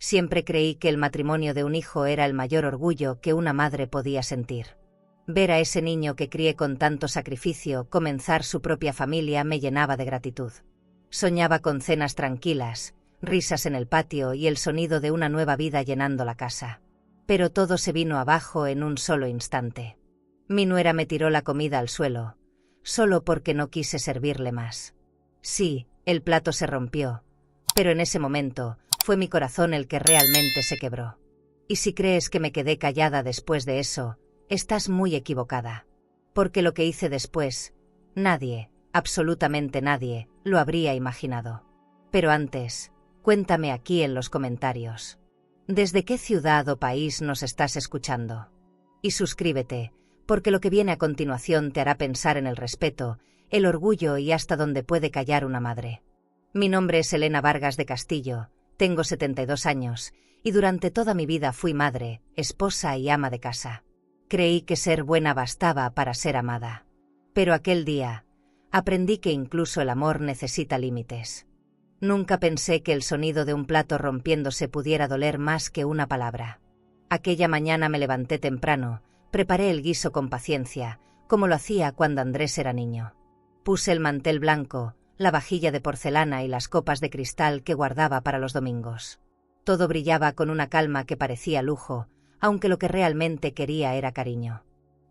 Siempre creí que el matrimonio de un hijo era el mayor orgullo que una madre podía sentir. Ver a ese niño que crié con tanto sacrificio comenzar su propia familia me llenaba de gratitud. Soñaba con cenas tranquilas, risas en el patio y el sonido de una nueva vida llenando la casa. Pero todo se vino abajo en un solo instante. Mi nuera me tiró la comida al suelo, solo porque no quise servirle más. Sí, el plato se rompió, pero en ese momento fue mi corazón el que realmente se quebró. Y si crees que me quedé callada después de eso, estás muy equivocada. Porque lo que hice después, nadie, absolutamente nadie, lo habría imaginado. Pero antes, cuéntame aquí en los comentarios. ¿Desde qué ciudad o país nos estás escuchando? Y suscríbete, porque lo que viene a continuación te hará pensar en el respeto, el orgullo y hasta dónde puede callar una madre. Mi nombre es Elena Vargas de Castillo, tengo 72 años, y durante toda mi vida fui madre, esposa y ama de casa. Creí que ser buena bastaba para ser amada. Pero aquel día, aprendí que incluso el amor necesita límites. Nunca pensé que el sonido de un plato rompiéndose pudiera doler más que una palabra. Aquella mañana me levanté temprano, preparé el guiso con paciencia, como lo hacía cuando Andrés era niño. Puse el mantel blanco, la vajilla de porcelana y las copas de cristal que guardaba para los domingos. Todo brillaba con una calma que parecía lujo, aunque lo que realmente quería era cariño.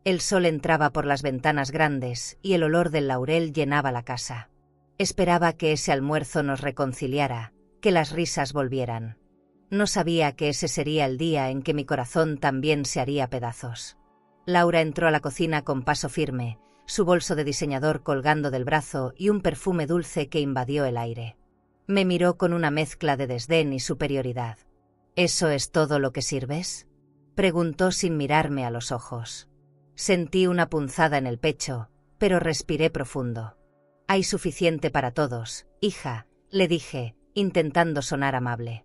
El sol entraba por las ventanas grandes y el olor del laurel llenaba la casa. Esperaba que ese almuerzo nos reconciliara, que las risas volvieran. No sabía que ese sería el día en que mi corazón también se haría pedazos. Laura entró a la cocina con paso firme, su bolso de diseñador colgando del brazo y un perfume dulce que invadió el aire. Me miró con una mezcla de desdén y superioridad. ¿Eso es todo lo que sirves?, preguntó sin mirarme a los ojos. Sentí una punzada en el pecho, pero respiré profundo. Hay suficiente para todos, hija, le dije, intentando sonar amable.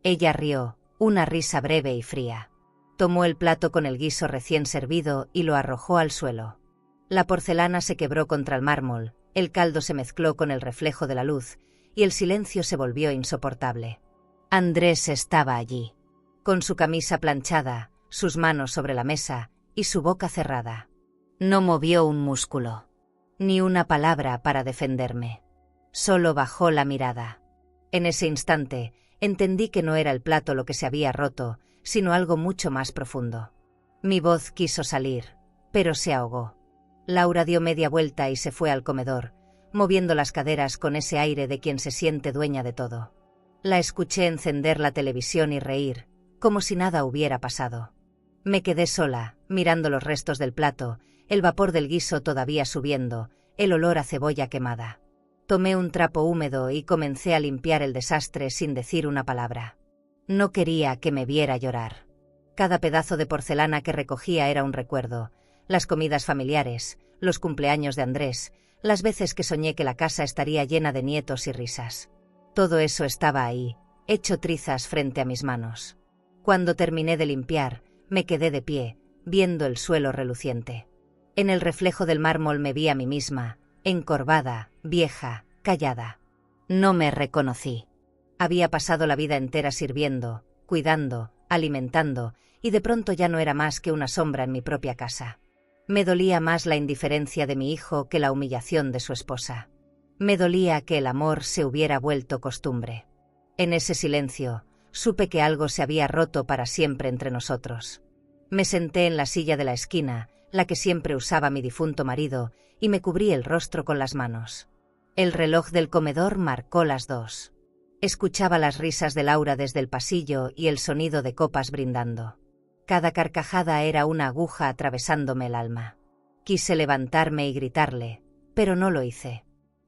Ella rió, una risa breve y fría. Tomó el plato con el guiso recién servido y lo arrojó al suelo. La porcelana se quebró contra el mármol, el caldo se mezcló con el reflejo de la luz, y el silencio se volvió insoportable. Andrés estaba allí, con su camisa planchada, sus manos sobre la mesa y su boca cerrada. No movió un músculo, ni una palabra para defenderme. Solo bajó la mirada. En ese instante, entendí que no era el plato lo que se había roto, sino algo mucho más profundo. Mi voz quiso salir, pero se ahogó. Laura dio media vuelta y se fue al comedor, moviendo las caderas con ese aire de quien se siente dueña de todo. La escuché encender la televisión y reír, como si nada hubiera pasado. Me quedé sola, mirando los restos del plato, el vapor del guiso todavía subiendo, el olor a cebolla quemada. Tomé un trapo húmedo y comencé a limpiar el desastre sin decir una palabra. No quería que me viera llorar. Cada pedazo de porcelana que recogía era un recuerdo, las comidas familiares, los cumpleaños de Andrés, las veces que soñé que la casa estaría llena de nietos y risas. Todo eso estaba ahí, hecho trizas frente a mis manos. Cuando terminé de limpiar, me quedé de pie, viendo el suelo reluciente. En el reflejo del mármol me vi a mí misma, encorvada, vieja, callada. No me reconocí. Había pasado la vida entera sirviendo, cuidando, alimentando, y de pronto ya no era más que una sombra en mi propia casa. Me dolía más la indiferencia de mi hijo que la humillación de su esposa. Me dolía que el amor se hubiera vuelto costumbre. En ese silencio, supe que algo se había roto para siempre entre nosotros. Me senté en la silla de la esquina, la que siempre usaba mi difunto marido, y me cubrí el rostro con las manos. El reloj del comedor marcó las 2. Escuchaba las risas de Laura desde el pasillo y el sonido de copas brindando. Cada carcajada era una aguja atravesándome el alma. Quise levantarme y gritarle, pero no lo hice.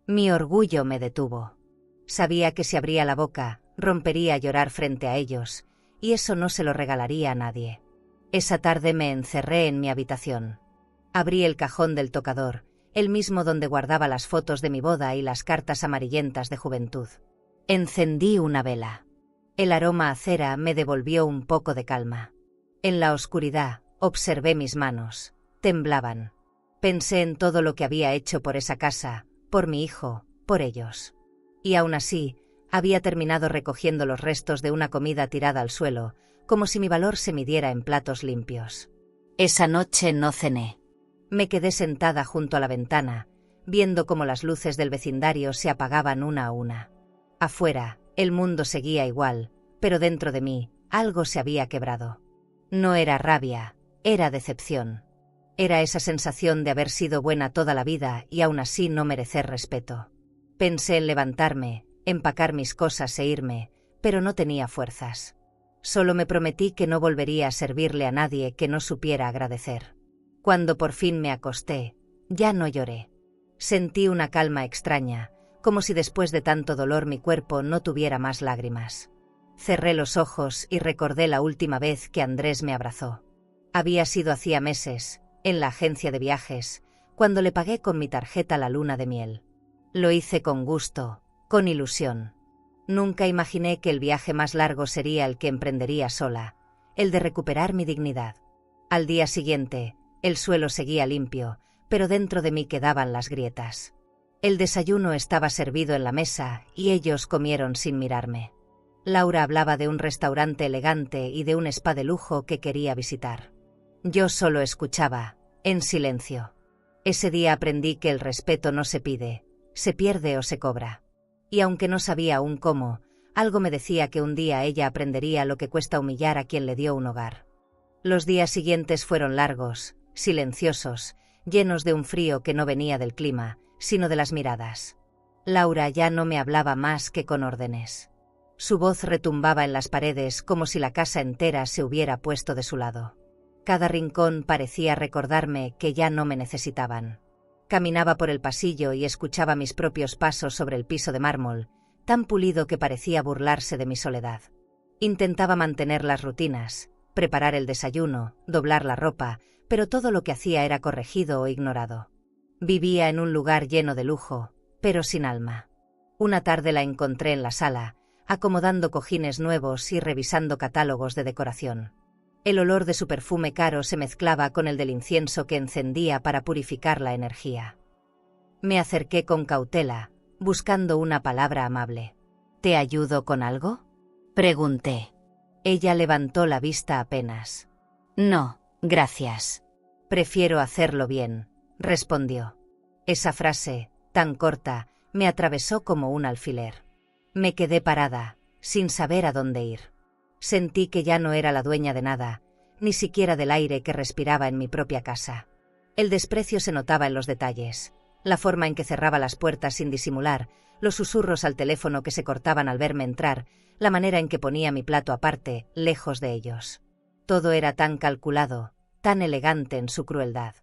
Mi orgullo me detuvo. Sabía que si abría la boca, rompería a llorar frente a ellos, y eso no se lo regalaría a nadie. Esa tarde me encerré en mi habitación. Abrí el cajón del tocador, el mismo donde guardaba las fotos de mi boda y las cartas amarillentas de juventud. Encendí una vela. El aroma a cera me devolvió un poco de calma. En la oscuridad, observé mis manos. Temblaban. Pensé en todo lo que había hecho por esa casa, por mi hijo, por ellos. Y aún así, Había terminado recogiendo los restos de una comida tirada al suelo, como si mi valor se midiera en platos limpios. Esa noche no cené. Me quedé sentada junto a la ventana, viendo cómo las luces del vecindario se apagaban una a una. Afuera, el mundo seguía igual, pero dentro de mí, algo se había quebrado. No era rabia, era decepción. Era esa sensación de haber sido buena toda la vida y aún así no merecer respeto. Pensé en levantarme, empacar mis cosas e irme, pero no tenía fuerzas. Solo me prometí que no volvería a servirle a nadie que no supiera agradecer. Cuando por fin me acosté, ya no lloré. Sentí una calma extraña, como si después de tanto dolor mi cuerpo no tuviera más lágrimas. Cerré los ojos y recordé la última vez que Andrés me abrazó. Había sido hacía meses, en la agencia de viajes, cuando le pagué con mi tarjeta la luna de miel. Lo hice con gusto, con ilusión. Nunca imaginé que el viaje más largo sería el que emprendería sola, el de recuperar mi dignidad. Al día siguiente, el suelo seguía limpio, pero dentro de mí quedaban las grietas. El desayuno estaba servido en la mesa y ellos comieron sin mirarme. Laura hablaba de un restaurante elegante y de un spa de lujo que quería visitar. Yo solo escuchaba, en silencio. Ese día aprendí que el respeto no se pide, se pierde o se cobra. Y aunque no sabía aún cómo, algo me decía que un día ella aprendería lo que cuesta humillar a quien le dio un hogar. Los días siguientes fueron largos, silenciosos, llenos de un frío que no venía del clima, sino de las miradas. Laura ya no me hablaba más que con órdenes. Su voz retumbaba en las paredes como si la casa entera se hubiera puesto de su lado. Cada rincón parecía recordarme que ya no me necesitaban. Caminaba por el pasillo y escuchaba mis propios pasos sobre el piso de mármol, tan pulido que parecía burlarse de mi soledad. Intentaba mantener las rutinas, preparar el desayuno, doblar la ropa, pero todo lo que hacía era corregido o ignorado. Vivía en un lugar lleno de lujo, pero sin alma. Una tarde la encontré en la sala, acomodando cojines nuevos y revisando catálogos de decoración. El olor de su perfume caro se mezclaba con el del incienso que encendía para purificar la energía. Me acerqué con cautela, buscando una palabra amable. ¿Te ayudo con algo?, pregunté. Ella levantó la vista apenas. No, gracias. Prefiero hacerlo bien, respondió. Esa frase, tan corta, me atravesó como un alfiler. Me quedé parada, sin saber a dónde ir. Sentí que ya no era la dueña de nada, ni siquiera del aire que respiraba en mi propia casa. El desprecio se notaba en los detalles, la forma en que cerraba las puertas sin disimular, los susurros al teléfono que se cortaban al verme entrar, la manera en que ponía mi plato aparte, lejos de ellos. Todo era tan calculado, tan elegante en su crueldad.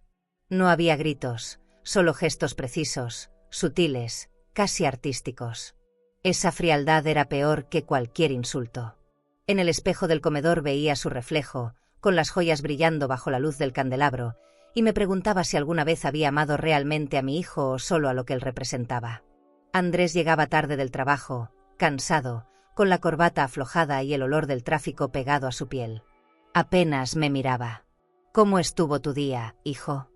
No había gritos, solo gestos precisos, sutiles, casi artísticos. Esa frialdad era peor que cualquier insulto. En el espejo del comedor veía su reflejo, con las joyas brillando bajo la luz del candelabro, y me preguntaba si alguna vez había amado realmente a mi hijo o solo a lo que él representaba. Andrés llegaba tarde del trabajo, cansado, con la corbata aflojada y el olor del tráfico pegado a su piel. Apenas me miraba. ¿Cómo estuvo tu día, hijo?,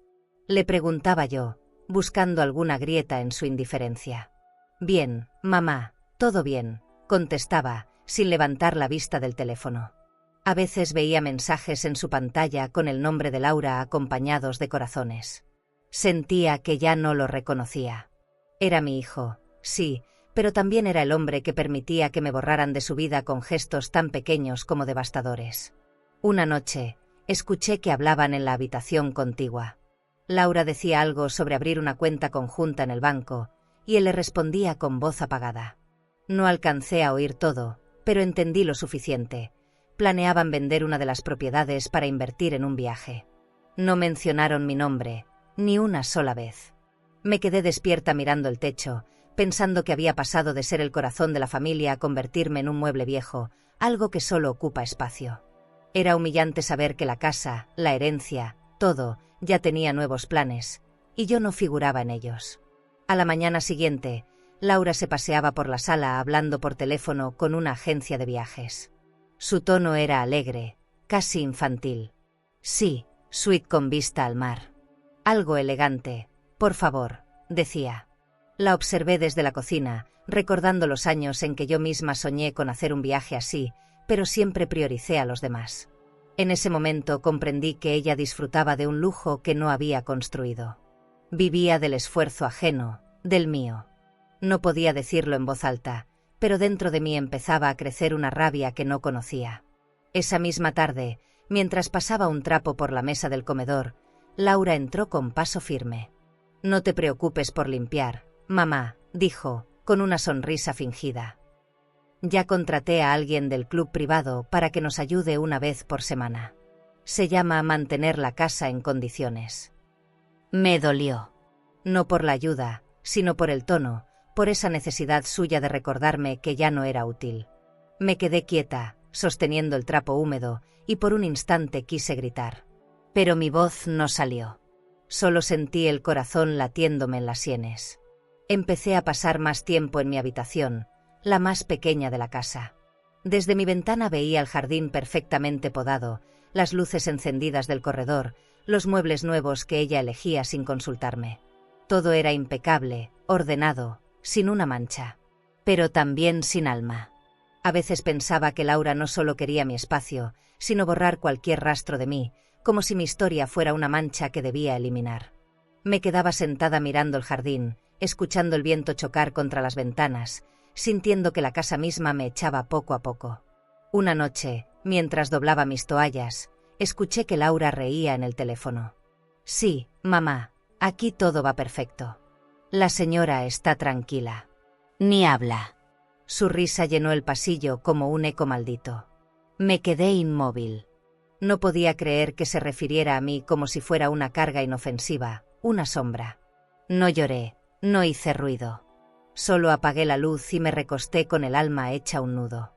le preguntaba yo, buscando alguna grieta en su indiferencia. Bien, mamá, todo bien, contestaba, sin levantar la vista del teléfono. A veces veía mensajes en su pantalla con el nombre de Laura acompañados de corazones. Sentía que ya no lo reconocía. Era mi hijo, sí, pero también era el hombre que permitía que me borraran de su vida con gestos tan pequeños como devastadores. Una noche, escuché que hablaban en la habitación contigua. Laura decía algo sobre abrir una cuenta conjunta en el banco, y él le respondía con voz apagada. No alcancé a oír todo, pero entendí lo suficiente. Planeaban vender una de las propiedades para invertir en un viaje. No mencionaron mi nombre, ni una sola vez. Me quedé despierta mirando el techo, pensando que había pasado de ser el corazón de la familia a convertirme en un mueble viejo, algo que solo ocupa espacio. Era humillante saber que la casa, la herencia, todo, ya tenía nuevos planes, y yo no figuraba en ellos. A la mañana siguiente, Laura se paseaba por la sala hablando por teléfono con una agencia de viajes. Su tono era alegre, casi infantil. Sí, suite con vista al mar. Algo elegante, por favor, decía. La observé desde la cocina, recordando los años en que yo misma soñé con hacer un viaje así, pero siempre prioricé a los demás. En ese momento comprendí que ella disfrutaba de un lujo que no había construido. Vivía del esfuerzo ajeno, del mío. No podía decirlo en voz alta, pero dentro de mí empezaba a crecer una rabia que no conocía. Esa misma tarde, mientras pasaba un trapo por la mesa del comedor, Laura entró con paso firme. «No te preocupes por limpiar, mamá», dijo, con una sonrisa fingida. «Ya contraté a alguien del club privado para que nos ayude una vez por semana. Se llama mantener la casa en condiciones». Me dolió. No por la ayuda, sino por el tono, por esa necesidad suya de recordarme que ya no era útil. Me quedé quieta, sosteniendo el trapo húmedo, y por un instante quise gritar. Pero mi voz no salió. Solo sentí el corazón latiéndome en las sienes. Empecé a pasar más tiempo en mi habitación, la más pequeña de la casa. Desde mi ventana veía el jardín perfectamente podado, las luces encendidas del corredor, los muebles nuevos que ella elegía sin consultarme. Todo era impecable, ordenado, sin una mancha. Pero también sin alma. A veces pensaba que Laura no solo quería mi espacio, sino borrar cualquier rastro de mí, como si mi historia fuera una mancha que debía eliminar. Me quedaba sentada mirando el jardín, escuchando el viento chocar contra las ventanas, sintiendo que la casa misma me echaba poco a poco. Una noche, mientras doblaba mis toallas, escuché que Laura reía en el teléfono. «Sí, mamá, aquí todo va perfecto. La señora está tranquila. Ni habla». Su risa llenó el pasillo como un eco maldito. Me quedé inmóvil. No podía creer que se refiriera a mí como si fuera una carga inofensiva, una sombra. No lloré, no hice ruido. Solo apagué la luz y me recosté con el alma hecha un nudo.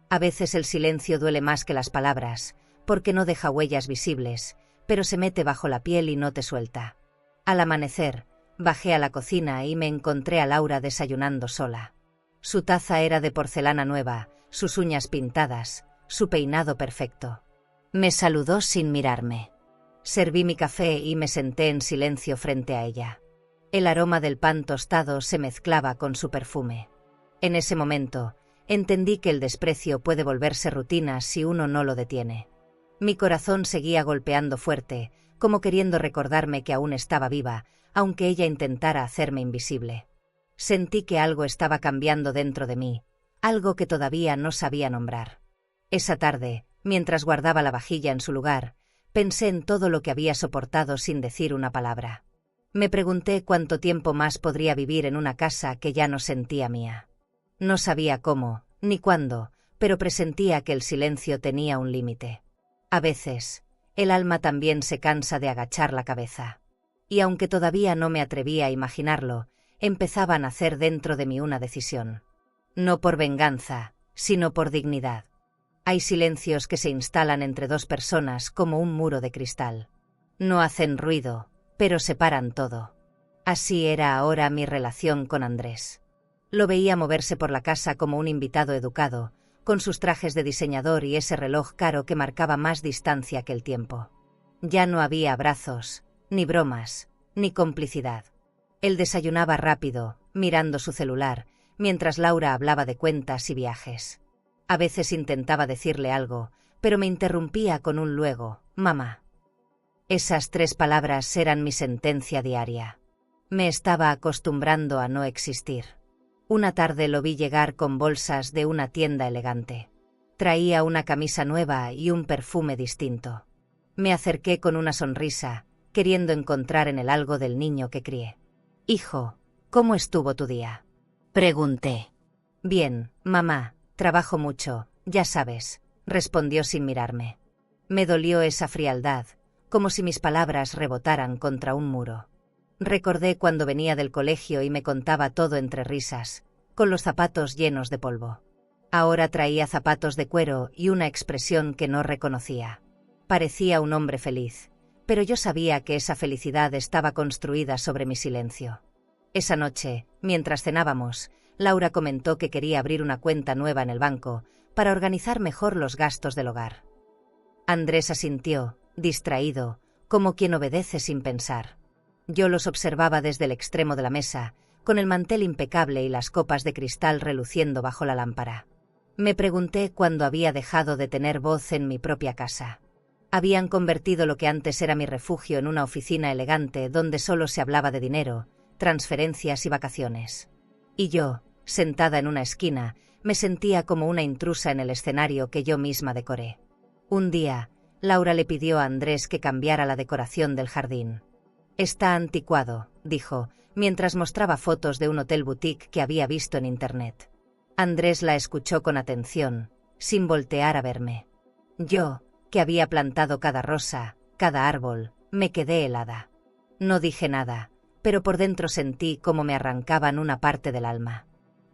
A veces el silencio duele más que las palabras, porque no deja huellas visibles, pero se mete bajo la piel y no te suelta. Al amanecer, bajé a la cocina y me encontré a Laura desayunando sola. Su taza era de porcelana nueva, sus uñas pintadas, su peinado perfecto. Me saludó sin mirarme. Serví mi café y me senté en silencio frente a ella. El aroma del pan tostado se mezclaba con su perfume. En ese momento, entendí que el desprecio puede volverse rutina si uno no lo detiene. Mi corazón seguía golpeando fuerte, como queriendo recordarme que aún estaba viva, aunque ella intentara hacerme invisible. Sentí que algo estaba cambiando dentro de mí, algo que todavía no sabía nombrar. Esa tarde, mientras guardaba la vajilla en su lugar, pensé en todo lo que había soportado sin decir una palabra. Me pregunté cuánto tiempo más podría vivir en una casa que ya no sentía mía. No sabía cómo, ni cuándo, pero presentía que el silencio tenía un límite. A veces, el alma también se cansa de agachar la cabeza. Y aunque todavía no me atrevía a imaginarlo, empezaba a nacer dentro de mí una decisión. No por venganza, sino por dignidad. Hay silencios que se instalan entre dos personas como un muro de cristal. No hacen ruido, pero separan todo. Así era ahora mi relación con Andrés. Lo veía moverse por la casa como un invitado educado, con sus trajes de diseñador y ese reloj caro que marcaba más distancia que el tiempo. Ya no había abrazos, ni bromas, ni complicidad. Él desayunaba rápido, mirando su celular, mientras Laura hablaba de cuentas y viajes. A veces intentaba decirle algo, pero me interrumpía con un luego, mamá. Esas 3 palabras eran mi sentencia diaria. Me estaba acostumbrando a no existir. Una tarde lo vi llegar con bolsas de una tienda elegante. Traía una camisa nueva y un perfume distinto. Me acerqué con una sonrisa, queriendo encontrar en él algo del niño que crié. «Hijo, ¿cómo estuvo tu día?», pregunté. «Bien, mamá, trabajo mucho, ya sabes», respondió sin mirarme. Me dolió esa frialdad, como si mis palabras rebotaran contra un muro. Recordé cuando venía del colegio y me contaba todo entre risas, con los zapatos llenos de polvo. Ahora traía zapatos de cuero y una expresión que no reconocía. Parecía un hombre feliz, pero yo sabía que esa felicidad estaba construida sobre mi silencio. Esa noche, mientras cenábamos, Laura comentó que quería abrir una cuenta nueva en el banco para organizar mejor los gastos del hogar. Andrés asintió, distraído, como quien obedece sin pensar. Yo los observaba desde el extremo de la mesa, con el mantel impecable y las copas de cristal reluciendo bajo la lámpara. Me pregunté cuándo había dejado de tener voz en mi propia casa. Habían convertido lo que antes era mi refugio en una oficina elegante donde solo se hablaba de dinero, transferencias y vacaciones. Y yo, sentada en una esquina, me sentía como una intrusa en el escenario que yo misma decoré. Un día, Laura le pidió a Andrés que cambiara la decoración del jardín. «Está anticuado», dijo, mientras mostraba fotos de un hotel boutique que había visto en internet. Andrés la escuchó con atención, sin voltear a verme. Yo, que había plantado cada rosa, cada árbol, me quedé helada. No dije nada, pero por dentro sentí cómo me arrancaban una parte del alma.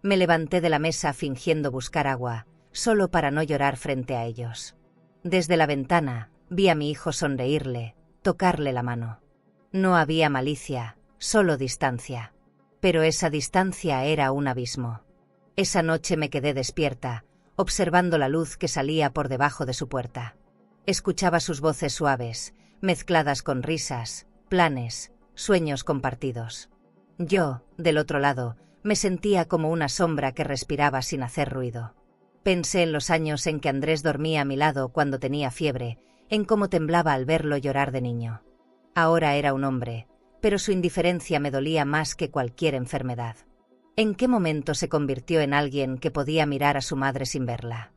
Me levanté de la mesa fingiendo buscar agua, solo para no llorar frente a ellos. Desde la ventana, vi a mi hijo sonreírle, tocarle la mano. No había malicia, solo distancia. Pero esa distancia era un abismo. Esa noche me quedé despierta, observando la luz que salía por debajo de su puerta. Escuchaba sus voces suaves, mezcladas con risas, planes, sueños compartidos. Yo, del otro lado, me sentía como una sombra que respiraba sin hacer ruido. Pensé en los años en que Andrés dormía a mi lado cuando tenía fiebre, en cómo temblaba al verlo llorar de niño. Ahora era un hombre, pero su indiferencia me dolía más que cualquier enfermedad. ¿En qué momento se convirtió en alguien que podía mirar a su madre sin verla?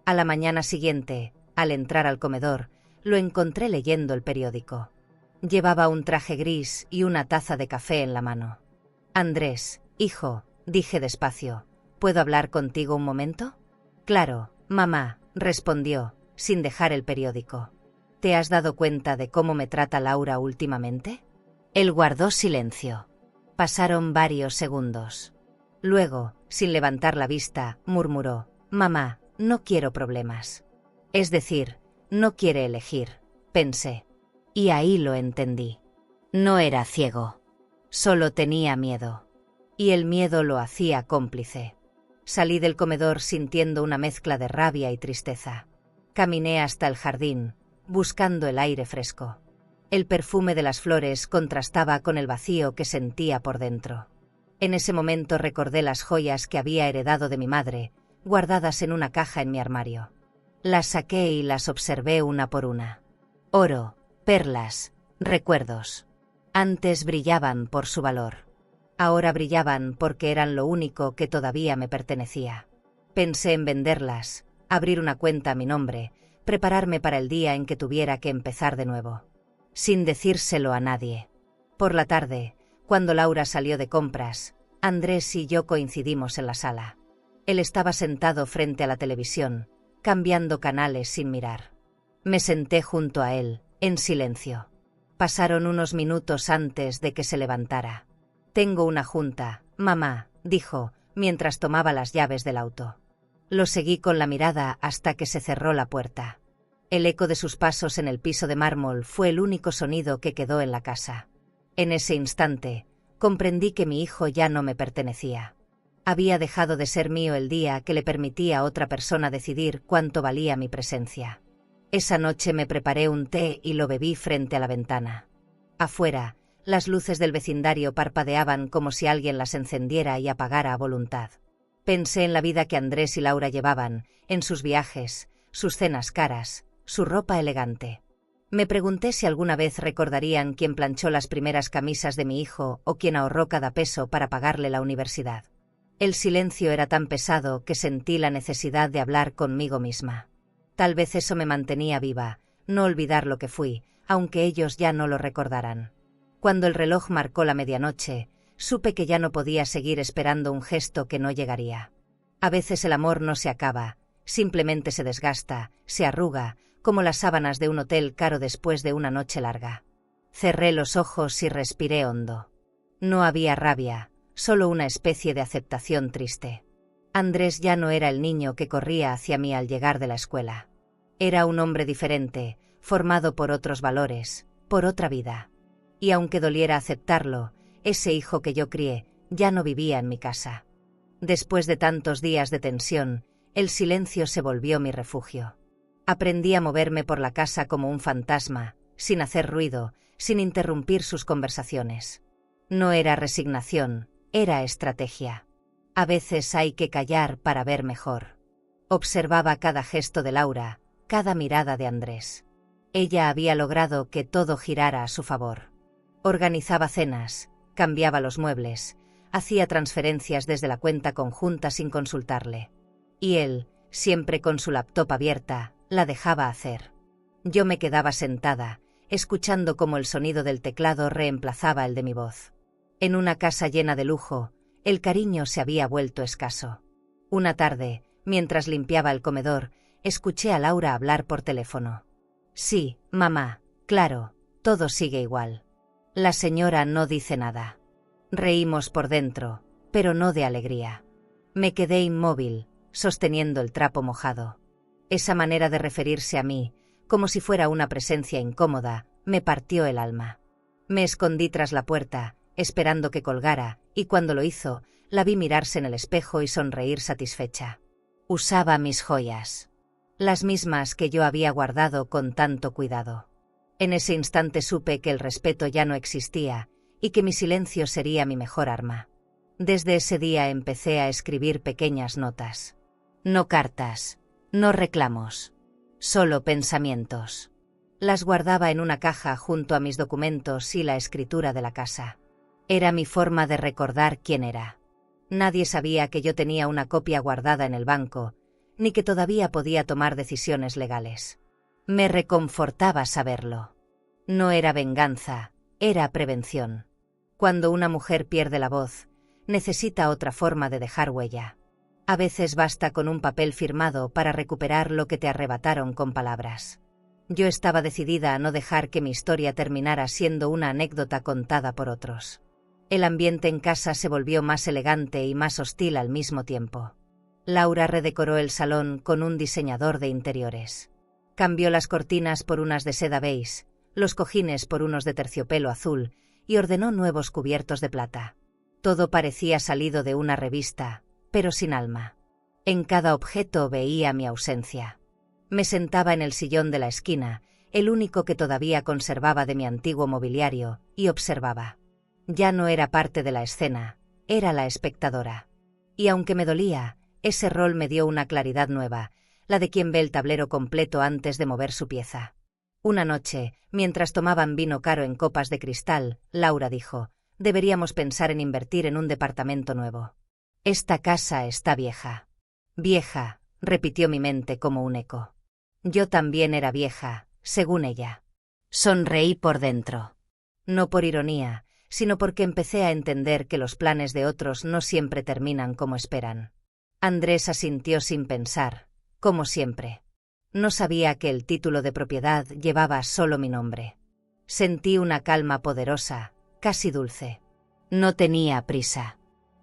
A la mañana siguiente, al entrar al comedor, lo encontré leyendo el periódico. Llevaba un traje gris y una taza de café en la mano. «Andrés, hijo», dije despacio, «¿puedo hablar contigo un momento?» «Claro, mamá», respondió, sin dejar el periódico. «¿Te has dado cuenta de cómo me trata Laura últimamente?» Él guardó silencio. Pasaron varios segundos. Luego, sin levantar la vista, murmuró, «Mamá, no quiero problemas». Es decir, no quiere elegir, pensé. Y ahí lo entendí. No era ciego. Solo tenía miedo. Y el miedo lo hacía cómplice. Salí del comedor sintiendo una mezcla de rabia y tristeza. Caminé hasta el jardín, buscando el aire fresco. El perfume de las flores contrastaba con el vacío que sentía por dentro. En ese momento recordé las joyas que había heredado de mi madre, guardadas en una caja en mi armario. Las saqué y las observé una por una. Oro, perlas, recuerdos. Antes brillaban por su valor. Ahora brillaban porque eran lo único que todavía me pertenecía. Pensé en venderlas, abrir una cuenta a mi nombre, prepararme para el día en que tuviera que empezar de nuevo. Sin decírselo a nadie. Por la tarde, cuando Laura salió de compras, Andrés y yo coincidimos en la sala. Él estaba sentado frente a la televisión, cambiando canales sin mirar. Me senté junto a él, en silencio. Pasaron unos minutos antes de que se levantara. «Tengo una junta, mamá», dijo, mientras tomaba las llaves del auto. Lo seguí con la mirada hasta que se cerró la puerta. El eco de sus pasos en el piso de mármol fue el único sonido que quedó en la casa. En ese instante, comprendí que mi hijo ya no me pertenecía. Había dejado de ser mío el día que le permití a otra persona decidir cuánto valía mi presencia. Esa noche me preparé un té y lo bebí frente a la ventana. Afuera, las luces del vecindario parpadeaban como si alguien las encendiera y apagara a voluntad. Pensé en la vida que Andrés y Laura llevaban, en sus viajes, sus cenas caras, su ropa elegante. Me pregunté si alguna vez recordarían quién planchó las primeras camisas de mi hijo o quién ahorró cada peso para pagarle la universidad. El silencio era tan pesado que sentí la necesidad de hablar conmigo misma. Tal vez eso me mantenía viva, no olvidar lo que fui, aunque ellos ya no lo recordaran. Cuando el reloj marcó la medianoche, supe que ya no podía seguir esperando un gesto que no llegaría. A veces el amor no se acaba, simplemente se desgasta, se arruga, como las sábanas de un hotel caro después de una noche larga. Cerré los ojos y respiré hondo. No había rabia, solo una especie de aceptación triste. Andrés ya no era el niño que corría hacia mí al llegar de la escuela. Era un hombre diferente, formado por otros valores, por otra vida. Y aunque doliera aceptarlo, ese hijo que yo crié ya no vivía en mi casa. Después de tantos días de tensión, el silencio se volvió mi refugio. Aprendí a moverme por la casa como un fantasma, sin hacer ruido, sin interrumpir sus conversaciones. No era resignación, Era estrategia. A veces hay que callar para ver mejor. Observaba cada gesto de Laura, cada mirada de Andrés. Ella había logrado que todo girara a su favor. Organizaba cenas, cambiaba los muebles, hacía transferencias desde la cuenta conjunta sin consultarle. Y él, siempre con su laptop abierta, la dejaba hacer. Yo me quedaba sentada, escuchando cómo el sonido del teclado reemplazaba el de mi voz. En una casa llena de lujo, el cariño se había vuelto escaso. Una tarde, mientras limpiaba el comedor, escuché a Laura hablar por teléfono. Sí, mamá, claro, todo sigue igual. La señora no dice nada. Reímos por dentro, pero no de alegría. Me quedé inmóvil, sosteniendo el trapo mojado. Esa manera de referirse a mí, como si fuera una presencia incómoda, me partió el alma. Me escondí tras la puerta, esperando que colgara, y cuando lo hizo, la vi mirarse en el espejo y sonreír satisfecha. Usaba mis joyas. Las mismas que yo había guardado con tanto cuidado. En ese instante supe que el respeto ya no existía, y que mi silencio sería mi mejor arma. Desde ese día empecé a escribir pequeñas notas. No cartas, no reclamos, solo pensamientos. Las guardaba en una caja junto a mis documentos y la escritura de la casa. Era mi forma de recordar quién era. Nadie sabía que yo tenía una copia guardada en el banco, ni que todavía podía tomar decisiones legales. Me reconfortaba saberlo. No era venganza, era prevención. Cuando una mujer pierde la voz, necesita otra forma de dejar huella. A veces basta con un papel firmado para recuperar lo que te arrebataron con palabras. Yo estaba decidida a no dejar que mi historia terminara siendo una anécdota contada por otros. El ambiente en casa se volvió más elegante y más hostil al mismo tiempo. Laura redecoró el salón con un diseñador de interiores. Cambió las cortinas por unas de seda beige, los cojines por unos de terciopelo azul, y ordenó nuevos cubiertos de plata. Todo parecía salido de una revista, pero sin alma. En cada objeto veía mi ausencia. Me sentaba en el sillón de la esquina, el único que todavía conservaba de mi antiguo mobiliario, y observaba. Ya no era parte de la escena, era la espectadora. Y aunque me dolía, ese rol me dio una claridad nueva, la de quien ve el tablero completo antes de mover su pieza. Una noche, mientras tomaban vino caro en copas de cristal, Laura dijo: «Deberíamos pensar en invertir en un departamento nuevo. Esta casa está vieja». «Vieja», repitió mi mente como un eco. Yo también era vieja, según ella. Sonreí por dentro. No por ironía, sino porque empecé a entender que los planes de otros no siempre terminan como esperan. Andrés asintió sin pensar, como siempre. No sabía que el título de propiedad llevaba solo mi nombre. Sentí una calma poderosa, casi dulce. No tenía prisa.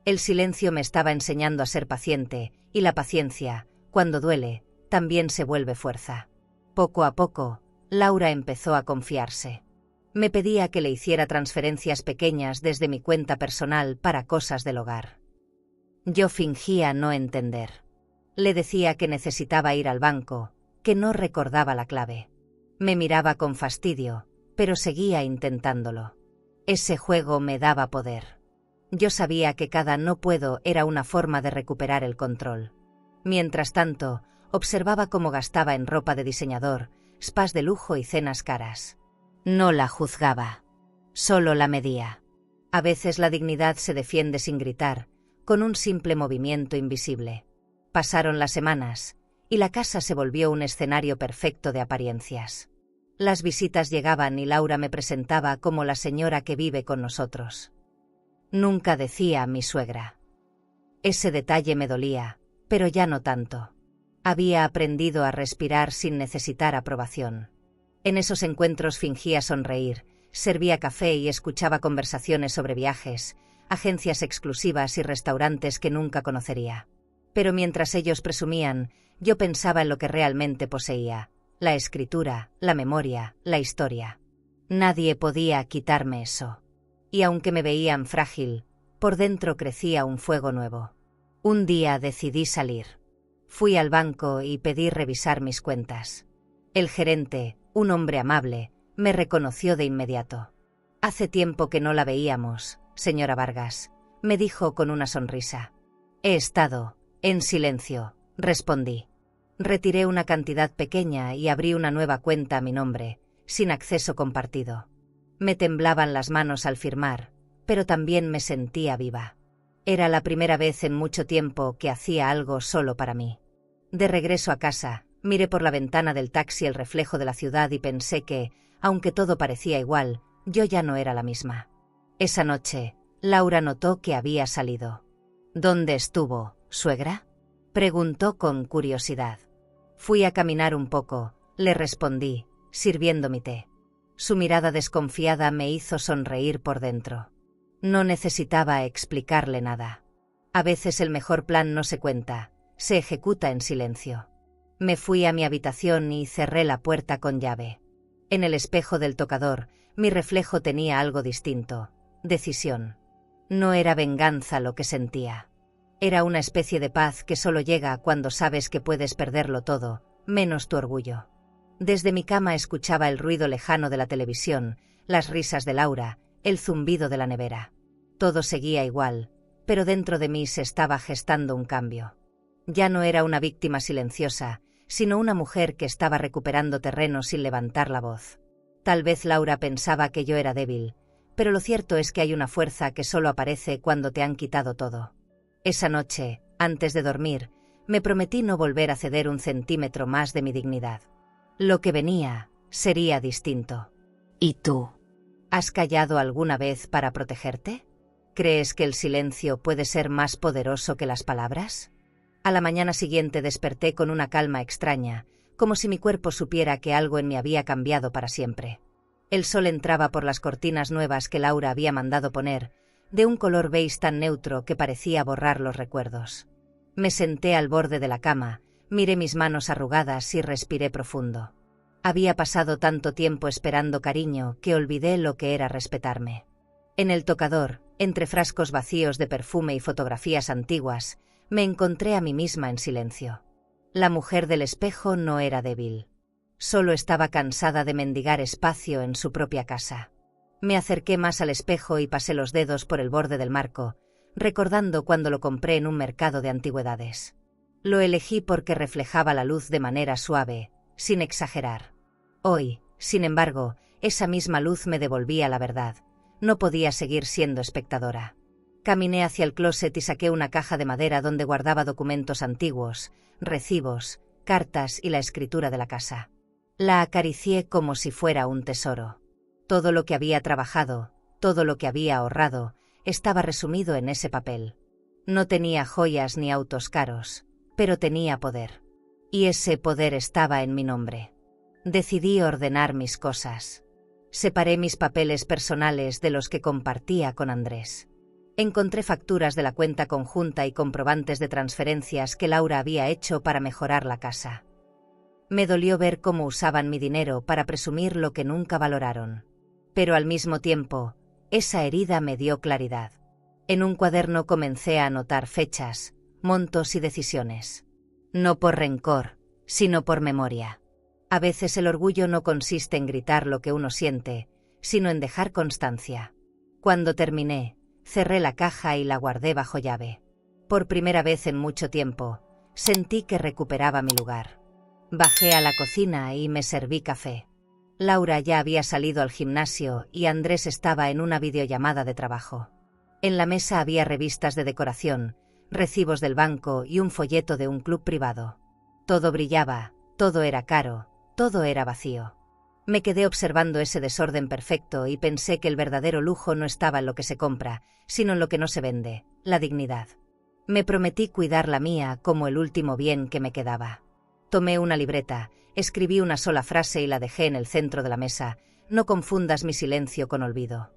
El silencio me estaba enseñando a ser paciente, y la paciencia, cuando duele, también se vuelve fuerza. Poco a poco, Laura empezó a confiarse. Me pedía que le hiciera transferencias pequeñas desde mi cuenta personal para cosas del hogar. Yo fingía no entender. Le decía que necesitaba ir al banco, que no recordaba la clave. Me miraba con fastidio, pero seguía intentándolo. Ese juego me daba poder. Yo sabía que cada no puedo era una forma de recuperar el control. Mientras tanto, observaba cómo gastaba en ropa de diseñador, spas de lujo y cenas caras. No la juzgaba. Solo la medía. A veces la dignidad se defiende sin gritar, con un simple movimiento invisible. Pasaron las semanas, y la casa se volvió un escenario perfecto de apariencias. Las visitas llegaban y Laura me presentaba como la señora que vive con nosotros. Nunca decía mi suegra. Ese detalle me dolía, pero ya no tanto. Había aprendido a respirar sin necesitar aprobación. En esos encuentros fingía sonreír, servía café y escuchaba conversaciones sobre viajes, agencias exclusivas y restaurantes que nunca conocería. Pero mientras ellos presumían, yo pensaba en lo que realmente poseía: la escritura, la memoria, la historia. Nadie podía quitarme eso. Y aunque me veían frágil, por dentro crecía un fuego nuevo. Un día decidí salir. Fui al banco y pedí revisar mis cuentas. El gerente, un hombre amable, me reconoció de inmediato. «Hace tiempo que no la veíamos, señora Vargas», me dijo con una sonrisa. He estado en silencio, respondí. Retiré una cantidad pequeña y abrí una nueva cuenta a mi nombre, sin acceso compartido. Me temblaban las manos al firmar, pero también me sentía viva. Era la primera vez en mucho tiempo que hacía algo solo para mí. De regreso a casa, miré por la ventana del taxi el reflejo de la ciudad y pensé que, aunque todo parecía igual, yo ya no era la misma. Esa noche, Laura notó que había salido. ¿Dónde estuvo, suegra?, preguntó con curiosidad. Fui a caminar un poco, le respondí, sirviendo mi té. Su mirada desconfiada me hizo sonreír por dentro. No necesitaba explicarle nada. A veces el mejor plan no se cuenta, se ejecuta en silencio. Me fui a mi habitación y cerré la puerta con llave. En el espejo del tocador, mi reflejo tenía algo distinto: decisión. No era venganza lo que sentía. Era una especie de paz que solo llega cuando sabes que puedes perderlo todo, menos tu orgullo. Desde mi cama escuchaba el ruido lejano de la televisión, las risas de Laura, el zumbido de la nevera. Todo seguía igual, pero dentro de mí se estaba gestando un cambio. Ya no era una víctima silenciosa, sino una mujer que estaba recuperando terreno sin levantar la voz. Tal vez Laura pensaba que yo era débil, pero lo cierto es que hay una fuerza que solo aparece cuando te han quitado todo. Esa noche, antes de dormir, me prometí no volver a ceder un centímetro más de mi dignidad. Lo que venía sería distinto. ¿Y tú? ¿Has callado alguna vez para protegerte? ¿Crees que el silencio puede ser más poderoso que las palabras? A la mañana siguiente desperté con una calma extraña, como si mi cuerpo supiera que algo en mí había cambiado para siempre. El sol entraba por las cortinas nuevas que Laura había mandado poner, de un color beige tan neutro que parecía borrar los recuerdos. Me senté al borde de la cama, miré mis manos arrugadas y respiré profundo. Había pasado tanto tiempo esperando cariño que olvidé lo que era respetarme. En el tocador, entre frascos vacíos de perfume y fotografías antiguas, me encontré a mí misma en silencio. La mujer del espejo no era débil. Solo estaba cansada de mendigar espacio en su propia casa. Me acerqué más al espejo y pasé los dedos por el borde del marco, recordando cuando lo compré en un mercado de antigüedades. Lo elegí porque reflejaba la luz de manera suave, sin exagerar. Hoy, sin embargo, esa misma luz me devolvía la verdad. No podía seguir siendo espectadora. Caminé hacia el closet y saqué una caja de madera donde guardaba documentos antiguos, recibos, cartas y la escritura de la casa. La acaricié como si fuera un tesoro. Todo lo que había trabajado, todo lo que había ahorrado, estaba resumido en ese papel. No tenía joyas ni autos caros, pero tenía poder. Y ese poder estaba en mi nombre. Decidí ordenar mis cosas. Separé mis papeles personales de los que compartía con Andrés. Encontré facturas de la cuenta conjunta y comprobantes de transferencias que Laura había hecho para mejorar la casa. Me dolió ver cómo usaban mi dinero para presumir lo que nunca valoraron. Pero al mismo tiempo, esa herida me dio claridad. En un cuaderno comencé a anotar fechas, montos y decisiones. No por rencor, sino por memoria. A veces el orgullo no consiste en gritar lo que uno siente, sino en dejar constancia. Cuando terminé, cerré la caja y la guardé bajo llave. Por primera vez en mucho tiempo, sentí que recuperaba mi lugar. Bajé a la cocina y me serví café. Laura ya había salido al gimnasio y Andrés estaba en una videollamada de trabajo. En la mesa había revistas de decoración, recibos del banco y un folleto de un club privado. Todo brillaba, todo era caro, todo era vacío. Me quedé observando ese desorden perfecto y pensé que el verdadero lujo no estaba en lo que se compra, sino en lo que no se vende, la dignidad. Me prometí cuidar la mía como el último bien que me quedaba. Tomé una libreta, escribí una sola frase y la dejé en el centro de la mesa. No confundas mi silencio con olvido.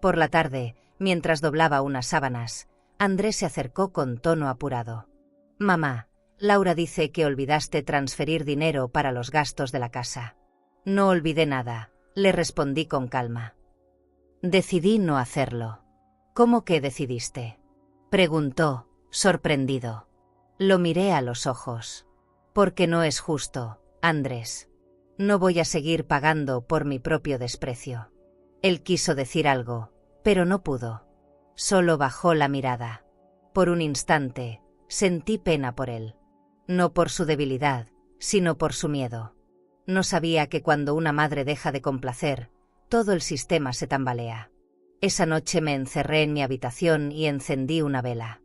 Por la tarde, mientras doblaba unas sábanas, Andrés se acercó con tono apurado. «Mamá, Laura dice que olvidaste transferir dinero para los gastos de la casa». «No olvidé nada», le respondí con calma. «Decidí no hacerlo». «¿Cómo que decidiste?», preguntó, sorprendido. Lo miré a los ojos. «Porque no es justo, Andrés. No voy a seguir pagando por mi propio desprecio». Él quiso decir algo, pero no pudo. Solo bajó la mirada. Por un instante, sentí pena por él. No por su debilidad, sino por su miedo. No sabía que cuando una madre deja de complacer, todo el sistema se tambalea. Esa noche me encerré en mi habitación y encendí una vela.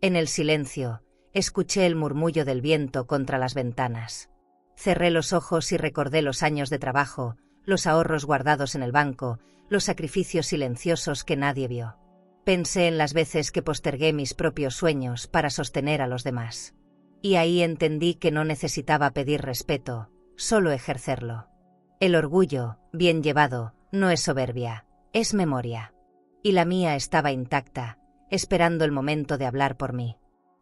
En el silencio, escuché el murmullo del viento contra las ventanas. Cerré los ojos y recordé los años de trabajo, los ahorros guardados en el banco, los sacrificios silenciosos que nadie vio. Pensé en las veces que postergué mis propios sueños para sostener a los demás. Y ahí entendí que no necesitaba pedir respeto, solo ejercerlo. El orgullo, bien llevado, no es soberbia, es memoria. Y la mía estaba intacta, esperando el momento de hablar por mí.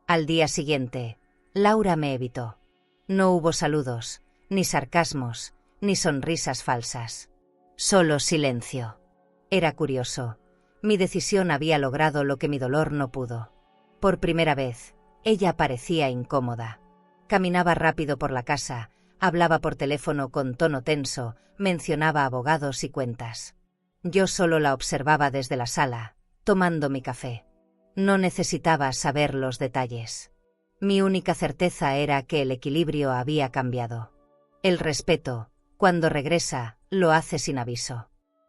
Al día siguiente, Laura me evitó. No hubo saludos, ni sarcasmos, ni sonrisas falsas. Solo silencio. Era curioso. Mi decisión había logrado lo que mi dolor no pudo. Por primera vez, ella parecía incómoda. Caminaba rápido por la casa, hablaba por teléfono con tono tenso, mencionaba abogados y cuentas. Yo solo la observaba desde la sala, tomando mi café. No necesitaba saber los detalles. Mi única certeza era que el equilibrio había cambiado. El respeto, cuando regresa, lo hace sin aviso.